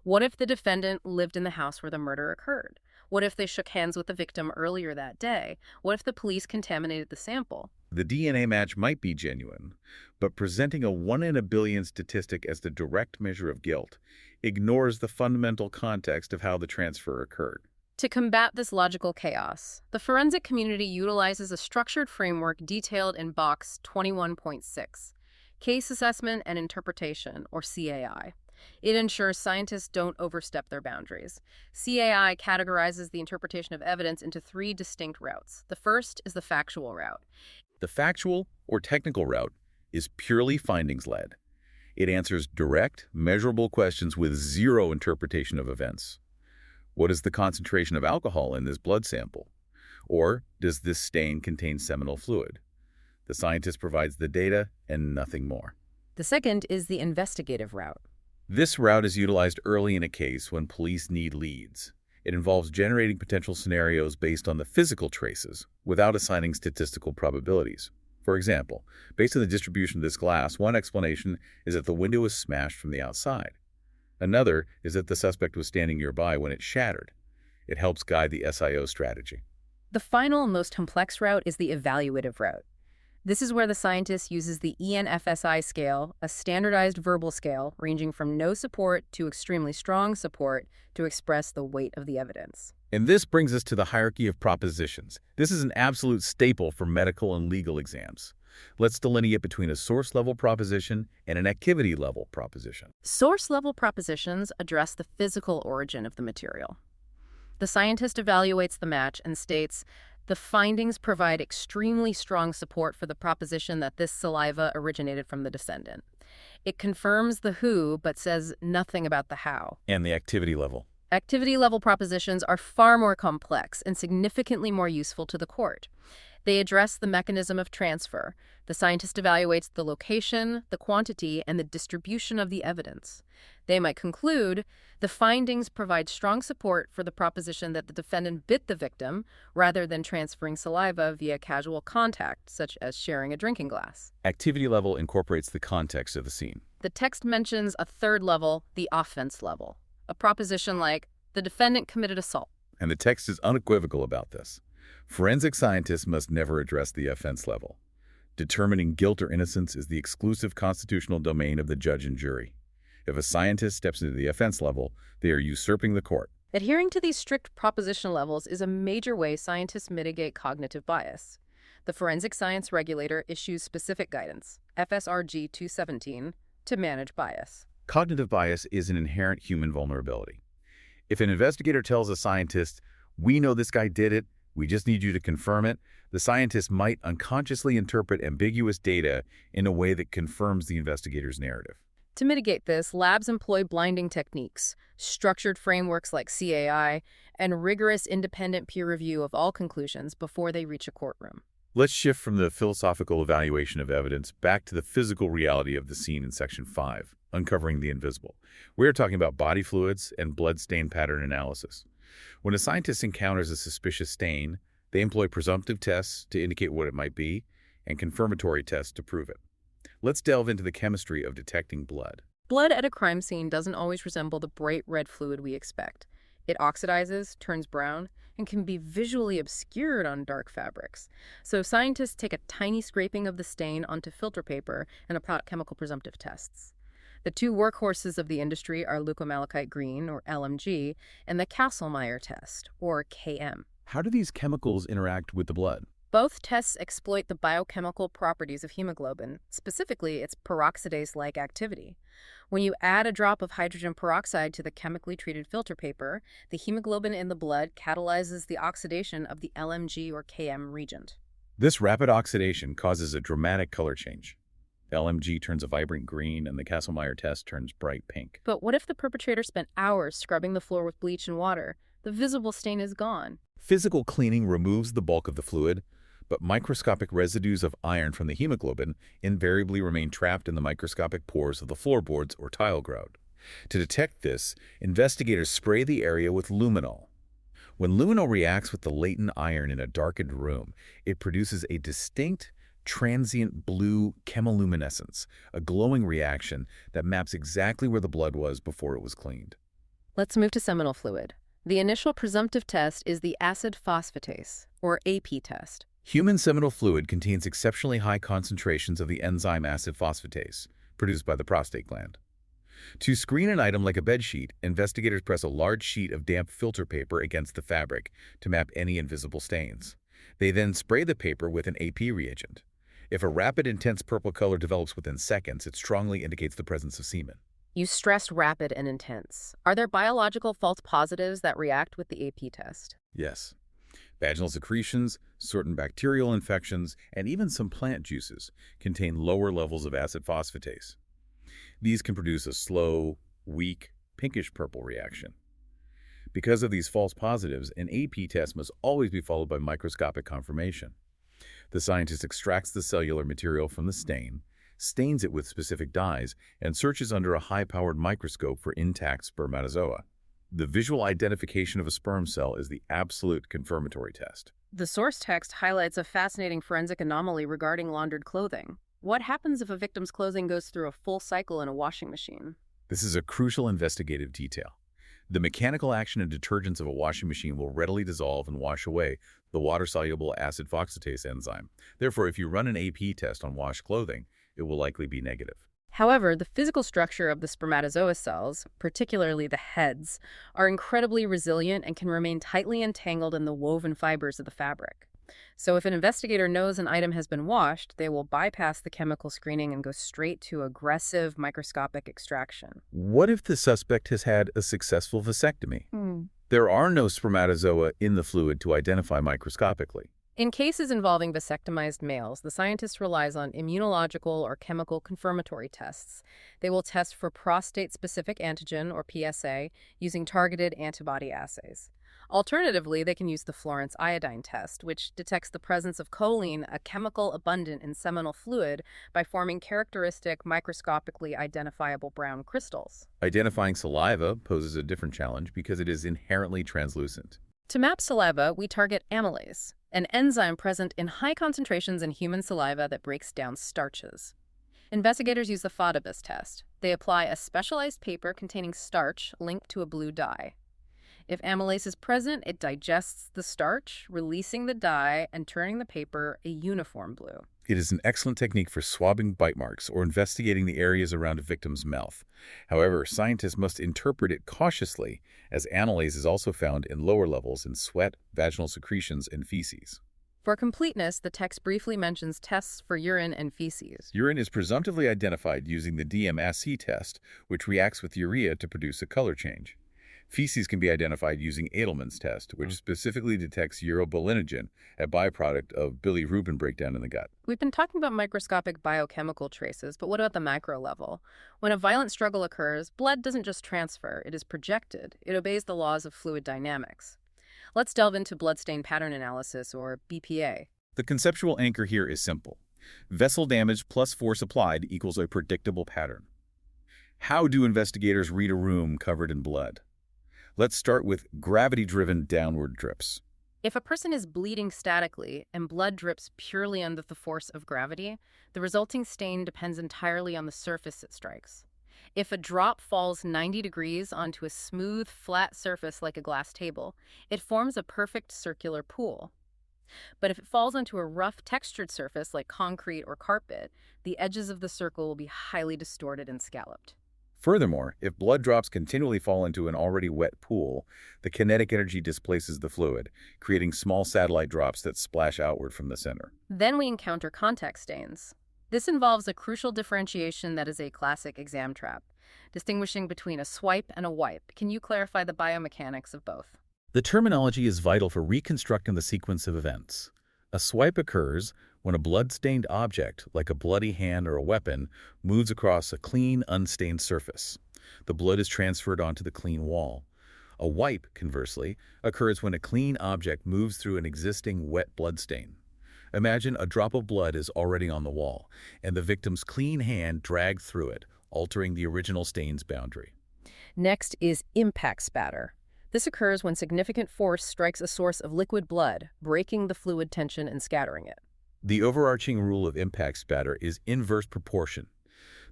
What if the defendant lived in the house where the murder occurred? What if they shook hands with the victim earlier that day? What if the police contaminated the sample? The DNA match might be genuine, but presenting a 1 in a billion statistic as the direct measure of guilt ignores the fundamental context of how the transfer occurred. To combat this logical chaos, the forensic community utilizes a structured framework detailed in Box 21.6, Case Assessment and Interpretation, or CAI. It ensures scientists don't overstep their boundaries. CAI categorizes the interpretation of evidence into 3 distinct routes. The first is the factual route. The factual or technical route is purely findings-led. It answers direct, measurable questions with zero interpretation of events. What is the concentration of alcohol in this blood sample? Or does this stain contain seminal fluid? The scientist provides the data and nothing more. The second is the investigative route. This route is utilized early in a case when police need leads. It involves generating potential scenarios based on the physical traces without assigning statistical probabilities. For example, based on the distribution of this glass, one explanation is that the window was smashed from the outside. Another is that the suspect was standing nearby when it shattered. It helps guide the SIO strategy. The final and most complex route is the evaluative route. This is where the scientist uses the ENFSI scale, a standardized verbal scale ranging from no support to extremely strong support to express the weight of the evidence. And this brings us to the hierarchy of propositions. This is an absolute staple for medical and legal exams. Let's delineate between a source-level proposition and an activity-level proposition. Source-level propositions address the physical origin of the material. The scientist evaluates the match and states, the findings provide extremely strong support for the proposition that this saliva originated from the descendant. It confirms the who, but says nothing about the how. And the activity level. Activity-level propositions are far more complex and significantly more useful to the court. They address the mechanism of transfer. The scientist evaluates the location, the quantity, and the distribution of the evidence. They might conclude, the findings provide strong support for the proposition that the defendant bit the victim rather than transferring saliva via casual contact, such as sharing a drinking glass. Activity level incorporates the context of the scene. The text mentions a third level, the offense level. A proposition like, the defendant committed assault. And the text is unequivocal about this. Forensic scientists must never address the offense level. Determining guilt or innocence is the exclusive constitutional domain of the judge and jury. If a scientist steps into the offense level, they are usurping the court. Adhering to these strict proposition levels is a major way scientists mitigate cognitive bias. The Forensic Science Regulator issues specific guidance, FSRG 217, to manage bias. Cognitive bias is an inherent human vulnerability. If an investigator tells a scientist, "We know this guy did it, we just need you to confirm it," the scientist might unconsciously interpret ambiguous data in a way that confirms the investigator's narrative. To mitigate this, labs employ blinding techniques, structured frameworks like CAI, and rigorous independent peer review of all conclusions before they reach a courtroom. Let's shift from the philosophical evaluation of evidence back to the physical reality of the scene in Section 5, uncovering the invisible. We're talking about body fluids and blood stain pattern analysis. When a scientist encounters a suspicious stain, they employ presumptive tests to indicate what it might be and confirmatory tests to prove it. Let's delve into the chemistry of detecting blood. Blood at a crime scene doesn't always resemble the bright red fluid we expect. It oxidizes, turns brown, and can be visually obscured on dark fabrics. So scientists take a tiny scraping of the stain onto filter paper and apply chemical presumptive tests. The two workhorses of the industry are leukomalachite green, or LMG, and the Kasselmeyer test, or KM. How do these chemicals interact with the blood? Both tests exploit the biochemical properties of hemoglobin, specifically its peroxidase-like activity. When you add a drop of hydrogen peroxide to the chemically treated filter paper, the hemoglobin in the blood catalyzes the oxidation of the LMG or KM reagent. This rapid oxidation causes a dramatic color change. LMG turns a vibrant green, and the Kasselmeyer test turns bright pink. But what if the perpetrator spent hours scrubbing the floor with bleach and water? The visible stain is gone. Physical cleaning removes the bulk of the fluid, but microscopic residues of iron from the hemoglobin invariably remain trapped in the microscopic pores of the floorboards or tile grout. To detect this, investigators spray the area with luminol. When luminol reacts with the latent iron in a darkened room, it produces a distinct, transient blue chemiluminescence, a glowing reaction that maps exactly where the blood was before it was cleaned. Let's move to seminal fluid. The initial presumptive test is the acid phosphatase, or AP test. Human seminal fluid contains exceptionally high concentrations of the enzyme acid phosphatase, produced by the prostate gland. To screen an item like a bedsheet, investigators press a large sheet of damp filter paper against the fabric to map any invisible stains. They then spray the paper with an AP reagent. If a rapid, intense purple color develops within seconds, it strongly indicates the presence of semen. You stressed rapid and intense. Are there biological false positives that react with the AP test? Yes. Vaginal secretions, certain bacterial infections, and even some plant juices contain lower levels of acid phosphatase. These can produce a slow, weak, pinkish-purple reaction. Because of these false positives, an AP test must always be followed by microscopic confirmation. The scientist extracts the cellular material from the stain, stains it with specific dyes, and searches under a high-powered microscope for intact spermatozoa. The visual identification of a sperm cell is the absolute confirmatory test. The source text highlights a fascinating forensic anomaly regarding laundered clothing. What happens if a victim's clothing goes through a full cycle in a washing machine? This is a crucial investigative detail. The mechanical action and detergents of a washing machine will readily dissolve and wash away the water-soluble acid phosphatase enzyme. Therefore, if you run an AP test on washed clothing, it will likely be negative. However, the physical structure of the spermatozoa cells, particularly the heads, are incredibly resilient and can remain tightly entangled in the woven fibers of the fabric. So if an investigator knows an item has been washed, they will bypass the chemical screening and go straight to aggressive microscopic extraction. What if the suspect has had a successful vasectomy? There are no spermatozoa in the fluid to identify microscopically. In cases involving vasectomized males, the scientist relies on immunological or chemical confirmatory tests. They will test for prostate-specific antigen, or PSA, using targeted antibody assays. Alternatively, they can use the Florence iodine test, which detects the presence of choline, a chemical abundant in seminal fluid, by forming characteristic microscopically identifiable brown crystals. Identifying saliva poses a different challenge because it is inherently translucent. To map saliva, we target amylase, an enzyme present in high concentrations in human saliva that breaks down starches. Investigators use the fibres test. They apply a specialized paper containing starch linked to a blue dye. If amylase is present, it digests the starch, releasing the dye and turning the paper a uniform blue. It is an excellent technique for swabbing bite marks or investigating the areas around a victim's mouth. However, scientists must interpret it cautiously, as amylase is also found in lower levels in sweat, vaginal secretions, and feces. For completeness, the text briefly mentions tests for urine and feces. Urine is presumptively identified using the DMSC test, which reacts with urea to produce a color change. Feces can be identified using Edelman's test, which specifically detects urobilinogen, a byproduct of bilirubin breakdown in the gut. We've been talking about microscopic biochemical traces, but what about the macro level? When a violent struggle occurs, blood doesn't just transfer, it is projected. It obeys the laws of fluid dynamics. Let's delve into bloodstain pattern analysis, or BPA. The conceptual anchor here is simple. Vessel damage plus force applied equals a predictable pattern. How do investigators read a room covered in blood? Let's start with gravity-driven downward drips. If a person is bleeding statically and blood drips purely under the force of gravity, the resulting stain depends entirely on the surface it strikes. If a drop falls 90 degrees onto a smooth, flat surface like a glass table, it forms a perfect circular pool. But if it falls onto a rough, textured surface like concrete or carpet, the edges of the circle will be highly distorted and scalloped. Furthermore, if blood drops continually fall into an already wet pool, the kinetic energy displaces the fluid, creating small satellite drops that splash outward from the center. Then we encounter contact stains. This involves a crucial differentiation that is a classic exam trap, distinguishing between a swipe and a wipe. Can you clarify the biomechanics of both? The terminology is vital for reconstructing the sequence of events. A swipe occurs when a blood-stained object, like a bloody hand or a weapon, moves across a clean, unstained surface. The blood is transferred onto the clean wall. A wipe, conversely, occurs when a clean object moves through an existing wet blood stain. Imagine a drop of blood is already on the wall, and the victim's clean hand dragged through it, altering the original stain's boundary. Next is impact spatter. This occurs when significant force strikes a source of liquid blood, breaking the fluid tension and scattering it. The overarching rule of impact spatter is inverse proportion.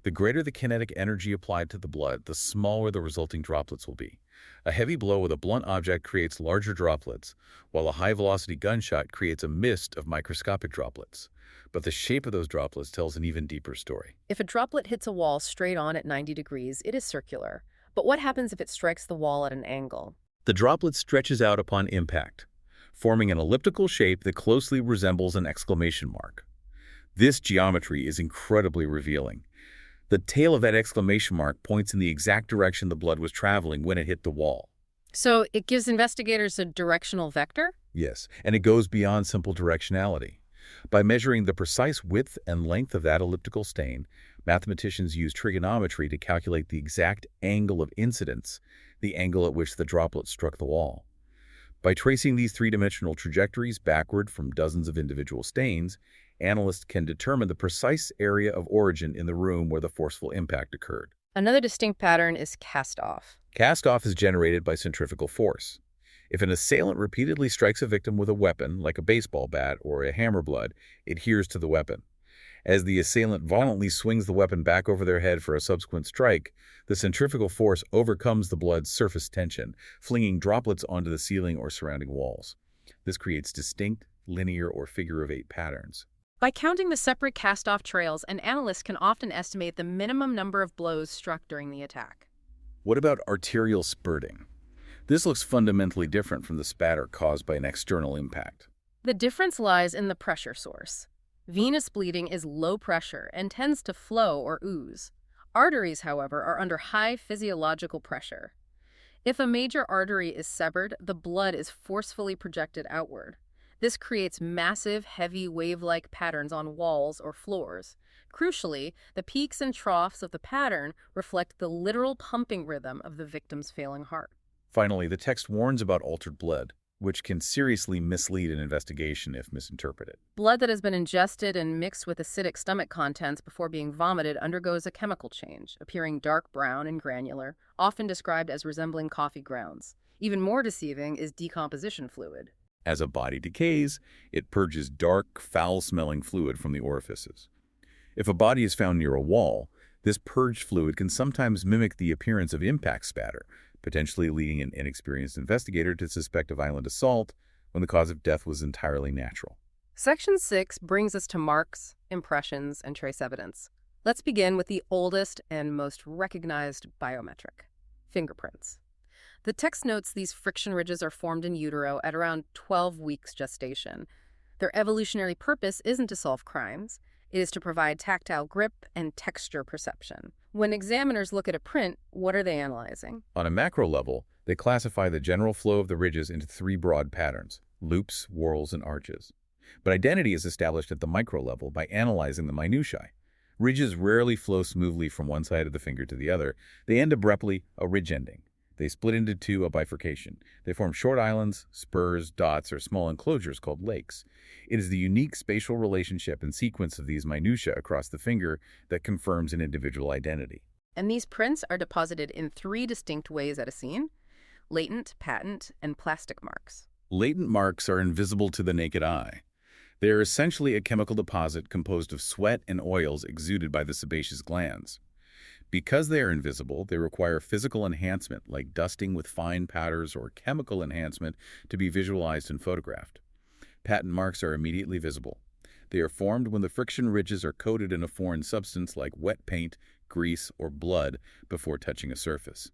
The greater the kinetic energy applied to the blood, the smaller the resulting droplets will be. A heavy blow with a blunt object creates larger droplets, while a high-velocity gunshot creates a mist of microscopic droplets. But the shape of those droplets tells an even deeper story. If a droplet hits a wall straight on at 90 degrees, it is circular. But what happens if it strikes the wall at an angle? The droplet stretches out upon impact, forming an elliptical shape that closely resembles an exclamation mark. This geometry is incredibly revealing. The tail of that exclamation mark points in the exact direction the blood was traveling when it hit the wall. So it gives investigators a directional vector? Yes, and it goes beyond simple directionality. By measuring the precise width and length of that elliptical stain, mathematicians use trigonometry to calculate the exact angle of incidence, the angle at which the droplet struck the wall. By tracing these three-dimensional trajectories backward from dozens of individual stains, analysts can determine the precise area of origin in the room where the forceful impact occurred. Another distinct pattern is cast-off. Cast-off is generated by centrifugal force. If an assailant repeatedly strikes a victim with a weapon, like a baseball bat or a hammer blood, it adheres to the weapon. As the assailant violently swings the weapon back over their head for a subsequent strike, the centrifugal force overcomes the blood's surface tension, flinging droplets onto the ceiling or surrounding walls. This creates distinct, linear, or figure-of-eight patterns. By counting the separate cast-off trails, an analyst can often estimate the minimum number of blows struck during the attack. What about arterial spurting? This looks fundamentally different from the spatter caused by an external impact. The difference lies in the pressure source. Venous bleeding is low pressure and tends to flow or ooze. Arteries, however, are under high physiological pressure. If a major artery is severed, the blood is forcefully projected outward. This creates massive, heavy wave-like patterns on walls or floors. Crucially, the peaks and troughs of the pattern reflect the literal pumping rhythm of the victim's failing heart. Finally, the text warns about altered blood, which can seriously mislead an investigation if misinterpreted. Blood that has been ingested and mixed with acidic stomach contents before being vomited undergoes a chemical change, appearing dark brown and granular, often described as resembling coffee grounds. Even more deceiving is decomposition fluid. As a body decays, it purges dark, foul-smelling fluid from the orifices. If a body is found near a wall, this purged fluid can sometimes mimic the appearance of impact spatter, potentially leading an inexperienced investigator to suspect a violent assault when the cause of death was entirely natural. Section 6 brings us to marks, impressions, and trace evidence. Let's begin with the oldest and most recognized biometric, fingerprints. The text notes these friction ridges are formed in utero at around 12 weeks gestation. Their evolutionary purpose isn't to solve crimes. It is to provide tactile grip and texture perception. When examiners look at a print, what are they analyzing? On a macro level, they classify the general flow of the ridges into three broad patterns: loops, whorls, and arches. But identity is established at the micro level by analyzing the minutiae. Ridges rarely flow smoothly from one side of the finger to the other. They end abruptly, a ridge ending. They split into two, a bifurcation. They form short islands, spurs, dots, or small enclosures called lakes. It is the unique spatial relationship and sequence of these minutiae across the finger that confirms an individual identity. And these prints are deposited in three distinct ways at a scene: latent, patent, and plastic marks. Latent marks are invisible to the naked eye. They are essentially a chemical deposit composed of sweat and oils exuded by the sebaceous glands. Because they are invisible, they require physical enhancement, like dusting with fine powders or chemical enhancement, to be visualized and photographed. Patent marks are immediately visible. They are formed when the friction ridges are coated in a foreign substance like wet paint, grease, or blood before touching a surface.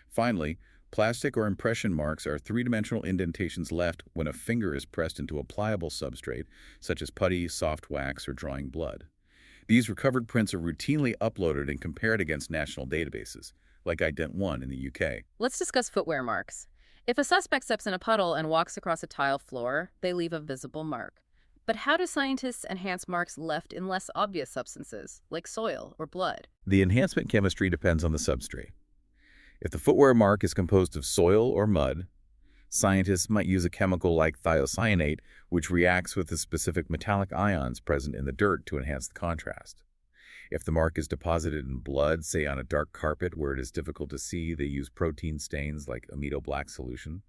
Finally, plastic or impression marks are three-dimensional indentations left when a finger is pressed into a pliable substrate, such as putty, soft wax, or drawing blood. These recovered prints are routinely uploaded and compared against national databases, like Ident1 in the UK. Let's discuss footwear marks. If a suspect steps in a puddle and walks across a tile floor, they leave a visible mark. But how do scientists enhance marks left in less obvious substances, like soil or blood? The enhancement chemistry depends on the substrate. If the footwear mark is composed of soil or mud, scientists might use a chemical like thiocyanate, which reacts with the specific metallic ions present in the dirt to enhance the contrast. If the mark is deposited in blood, say on a dark carpet where it is difficult to see, they use protein stains like amido black solution.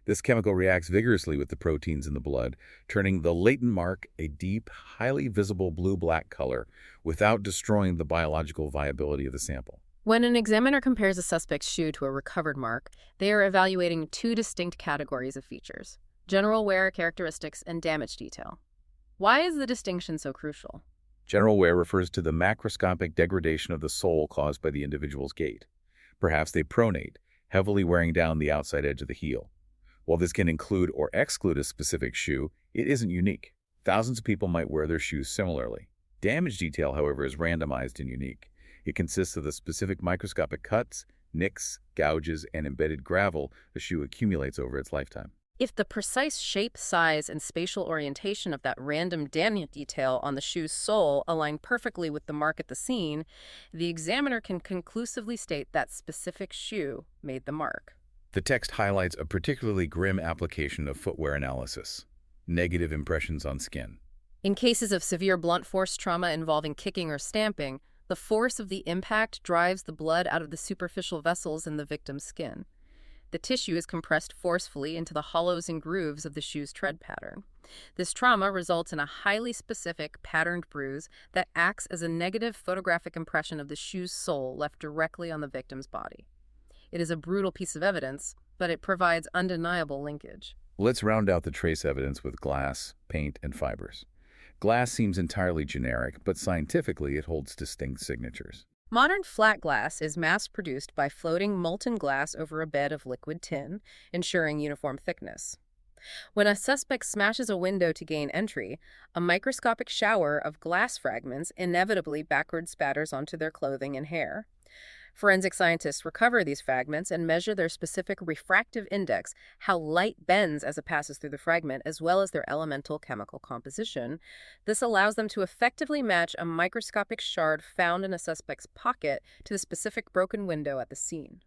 This chemical reacts vigorously with the proteins in the blood, turning the latent mark a deep, highly visible blue-black color without destroying the biological viability of the sample. When an examiner compares a suspect's shoe to a recovered mark, they are evaluating two distinct categories of features: general wear characteristics and damage detail. Why is the distinction so crucial? General wear refers to the macroscopic degradation of the sole caused by the individual's gait. Perhaps they pronate, heavily wearing down the outside edge of the heel. While this can include or exclude a specific shoe, it isn't unique. Thousands of people might wear their shoes similarly. Damage detail, however, is randomized and unique. It consists of the specific microscopic cuts, nicks, gouges, and embedded gravel the shoe accumulates over its lifetime. If the precise shape, size, and spatial orientation of that random damage detail on the shoe's sole align perfectly with the mark at the scene, the examiner can conclusively state that specific shoe made the mark. The text highlights a particularly grim application of footwear analysis: negative impressions on skin. In cases of severe blunt force trauma involving kicking or stamping, the force of the impact drives the blood out of the superficial vessels in the victim's skin. The tissue is compressed forcefully into the hollows and grooves of the shoe's tread pattern. This trauma results in a highly specific, patterned bruise that acts as a negative photographic impression of the shoe's sole left directly on the victim's body. It is a brutal piece of evidence, but it provides undeniable linkage. Let's round out the trace evidence with glass, paint, and fibers. Glass seems entirely generic, but scientifically it holds distinct signatures. Modern flat glass is mass-produced by floating molten glass over a bed of liquid tin, ensuring uniform thickness. When a suspect smashes a window to gain entry, a microscopic shower of glass fragments inevitably backward spatters onto their clothing and hair. Forensic scientists recover these fragments and measure their specific refractive index, how light bends as it passes through the fragment, as well as their elemental chemical composition. This allows them to effectively match a microscopic shard found in a suspect's pocket to the specific broken window at the scene.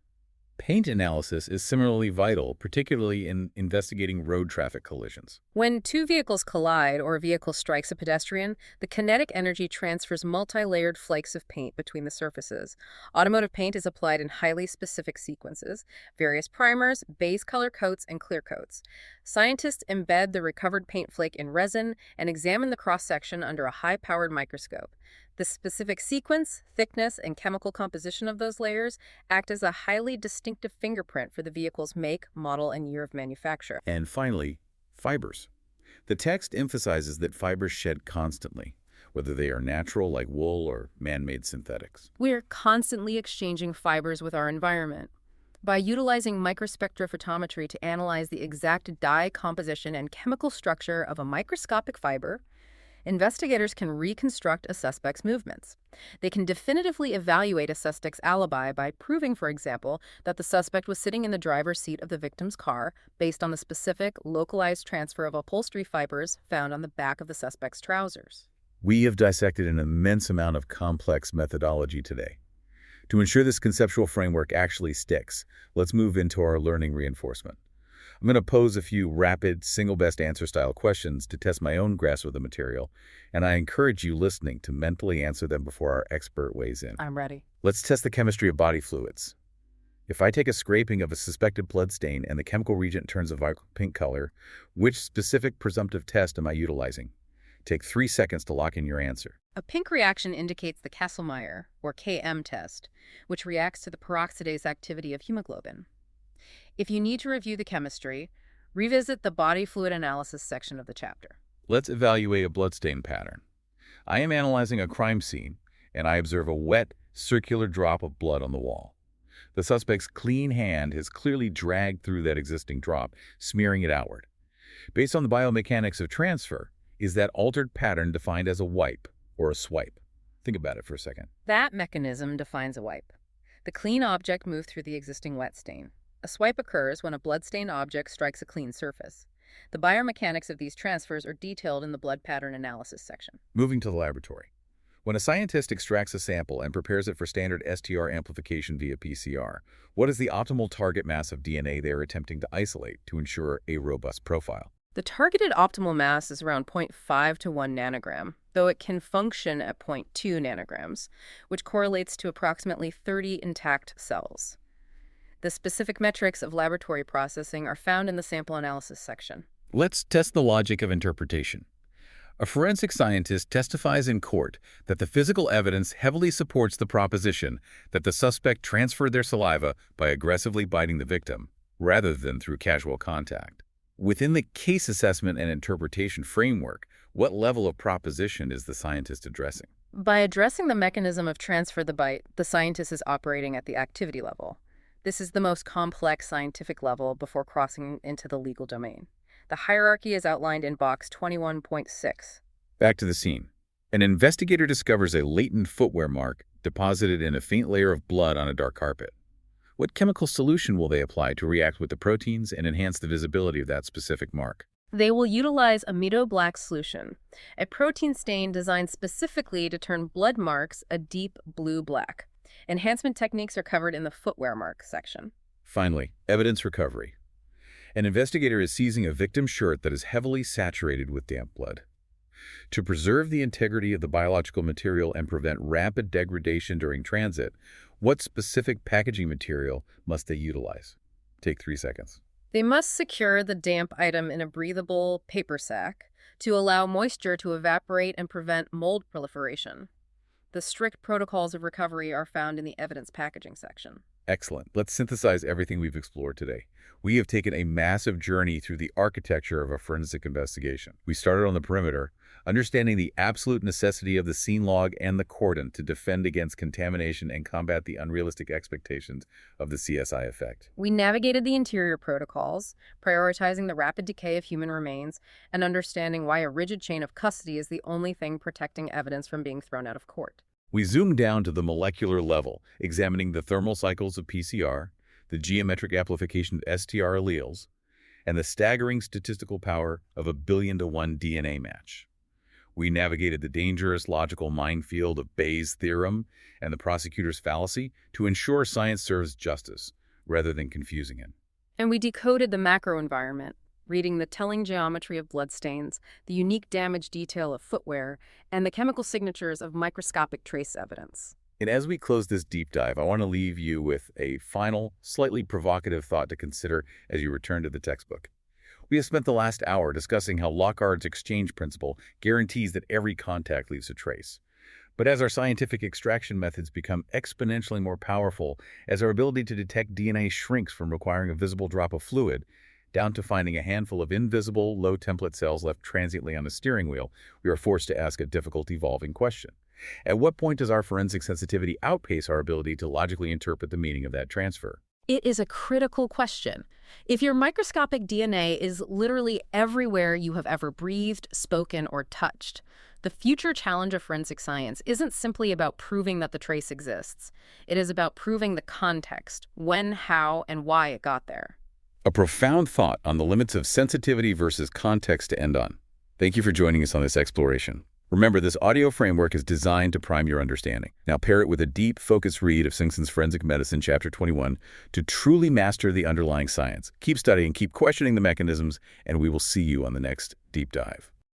Paint analysis is similarly vital, particularly in investigating road traffic collisions. When two vehicles collide or a vehicle strikes a pedestrian, the kinetic energy transfers multi-layered flakes of paint between the surfaces. Automotive paint is applied in highly specific sequences: various primers, base color coats, and clear coats. Scientists embed the recovered paint flake in resin and examine the cross-section under a high-powered microscope. The specific sequence, thickness, and chemical composition of those layers act as a highly distinctive fingerprint for the vehicle's make, model, and year of manufacture. And finally, fibers. The text emphasizes that fibers shed constantly, whether they are natural like wool or man-made synthetics. We're constantly exchanging fibers with our environment. By utilizing microspectrophotometry to analyze the exact dye composition and chemical structure of a microscopic fiber, investigators can reconstruct a suspect's movements. They can definitively evaluate a suspect's alibi by proving, for example, that the suspect was sitting in the driver's seat of the victim's car based on the specific, localized transfer of upholstery fibers found on the back of the suspect's trousers. We have dissected an immense amount of complex methodology today. To ensure this conceptual framework actually sticks, let's move into our learning reinforcement. I'm going to pose a few rapid, single best answer style questions to test my own grasp of the material, and I encourage you listening to mentally answer them before our expert weighs in. I'm ready. Let's test the chemistry of body fluids. If I take a scraping of a suspected blood stain and the chemical reagent turns a vibrant pink color, which specific presumptive test am I utilizing? Take 3 seconds to lock in your answer. A pink reaction indicates the Kastle-Meyer, or KM test, which reacts to the peroxidase activity of hemoglobin. If you need to review the chemistry, revisit the body fluid analysis section of the chapter. Let's evaluate a bloodstain pattern. I am analyzing a crime scene, and I observe a wet, circular drop of blood on the wall. The suspect's clean hand has clearly dragged through that existing drop, smearing it outward. Based on the biomechanics of transfer, is that altered pattern defined as a wipe or a swipe? Think about it for a second. That mechanism defines a wipe. The clean object moved through the existing wet stain. A swipe occurs when a bloodstained object strikes a clean surface. The biomechanics of these transfers are detailed in the blood pattern analysis section. Moving to the laboratory. When a scientist extracts a sample and prepares it for standard STR amplification via PCR, what is the optimal target mass of DNA they are attempting to isolate to ensure a robust profile? The targeted optimal mass is around 0.5 to 1 nanogram, though it can function at 0.2 nanograms, which correlates to approximately 30 intact cells. The specific metrics of laboratory processing are found in the sample analysis section. Let's test the logic of interpretation. A forensic scientist testifies in court that the physical evidence heavily supports the proposition that the suspect transferred their saliva by aggressively biting the victim, rather than through casual contact. Within the case assessment and interpretation framework, what level of proposition is the scientist addressing? By addressing the mechanism of transfer the bite, the scientist is operating at the activity level. This is the most complex scientific level before crossing into the legal domain. The hierarchy is outlined in box 21.6. Back to the scene. An investigator discovers a latent footwear mark deposited in a faint layer of blood on a dark carpet. What chemical solution will they apply to react with the proteins and enhance the visibility of that specific mark? They will utilize amido black solution, a protein stain designed specifically to turn blood marks a deep blue-black. Enhancement techniques are covered in the footwear mark section. Finally, evidence recovery. An investigator is seizing a victim's shirt that is heavily saturated with damp blood. To preserve the integrity of the biological material and prevent rapid degradation during transit, what specific packaging material must they utilize? Take 3 seconds. They must secure the damp item in a breathable paper sack to allow moisture to evaporate and prevent mold proliferation. The strict protocols of recovery are found in the evidence packaging section. Excellent. Let's synthesize everything we've explored today. We have taken a massive journey through the architecture of a forensic investigation. We started on the perimeter, understanding the absolute necessity of the scene log and the cordon to defend against contamination and combat the unrealistic expectations of the CSI effect. We navigated the interior protocols, prioritizing the rapid decay of human remains and understanding why a rigid chain of custody is the only thing protecting evidence from being thrown out of court. We zoomed down to the molecular level, examining the thermal cycles of PCR, the geometric amplification of STR alleles, and the staggering statistical power of a 1,000,000,000 DNA match. We navigated the dangerous logical minefield of Bayes' theorem and the prosecutor's fallacy to ensure science serves justice, rather than confusing it. And we decoded the macro environment, reading the telling geometry of bloodstains, the unique damage detail of footwear, and the chemical signatures of microscopic trace evidence. And as we close this deep dive, I want to leave you with a final, slightly provocative thought to consider as you return to the textbook. We have spent the last hour discussing how Locard's exchange principle guarantees that every contact leaves a trace. But as our scientific extraction methods become exponentially more powerful, as our ability to detect DNA shrinks from requiring a visible drop of fluid, down to finding a handful of invisible, low-template cells left transiently on the steering wheel, we are forced to ask a difficult, evolving question. At what point does our forensic sensitivity outpace our ability to logically interpret the meaning of that transfer? It is a critical question. If your microscopic DNA is literally everywhere you have ever breathed, spoken, or touched, the future challenge of forensic science isn't simply about proving that the trace exists. It is about proving the context, when, how, and why it got there. A profound thought on the limits of sensitivity versus context to end on. Thank you for joining us on this exploration. Remember, this audio framework is designed to prime your understanding. Now pair it with a deep, focused read of Sing-Son's Forensic Medicine, Chapter 21, to truly master the underlying science. Keep studying, keep questioning the mechanisms, and we will see you on the next deep dive.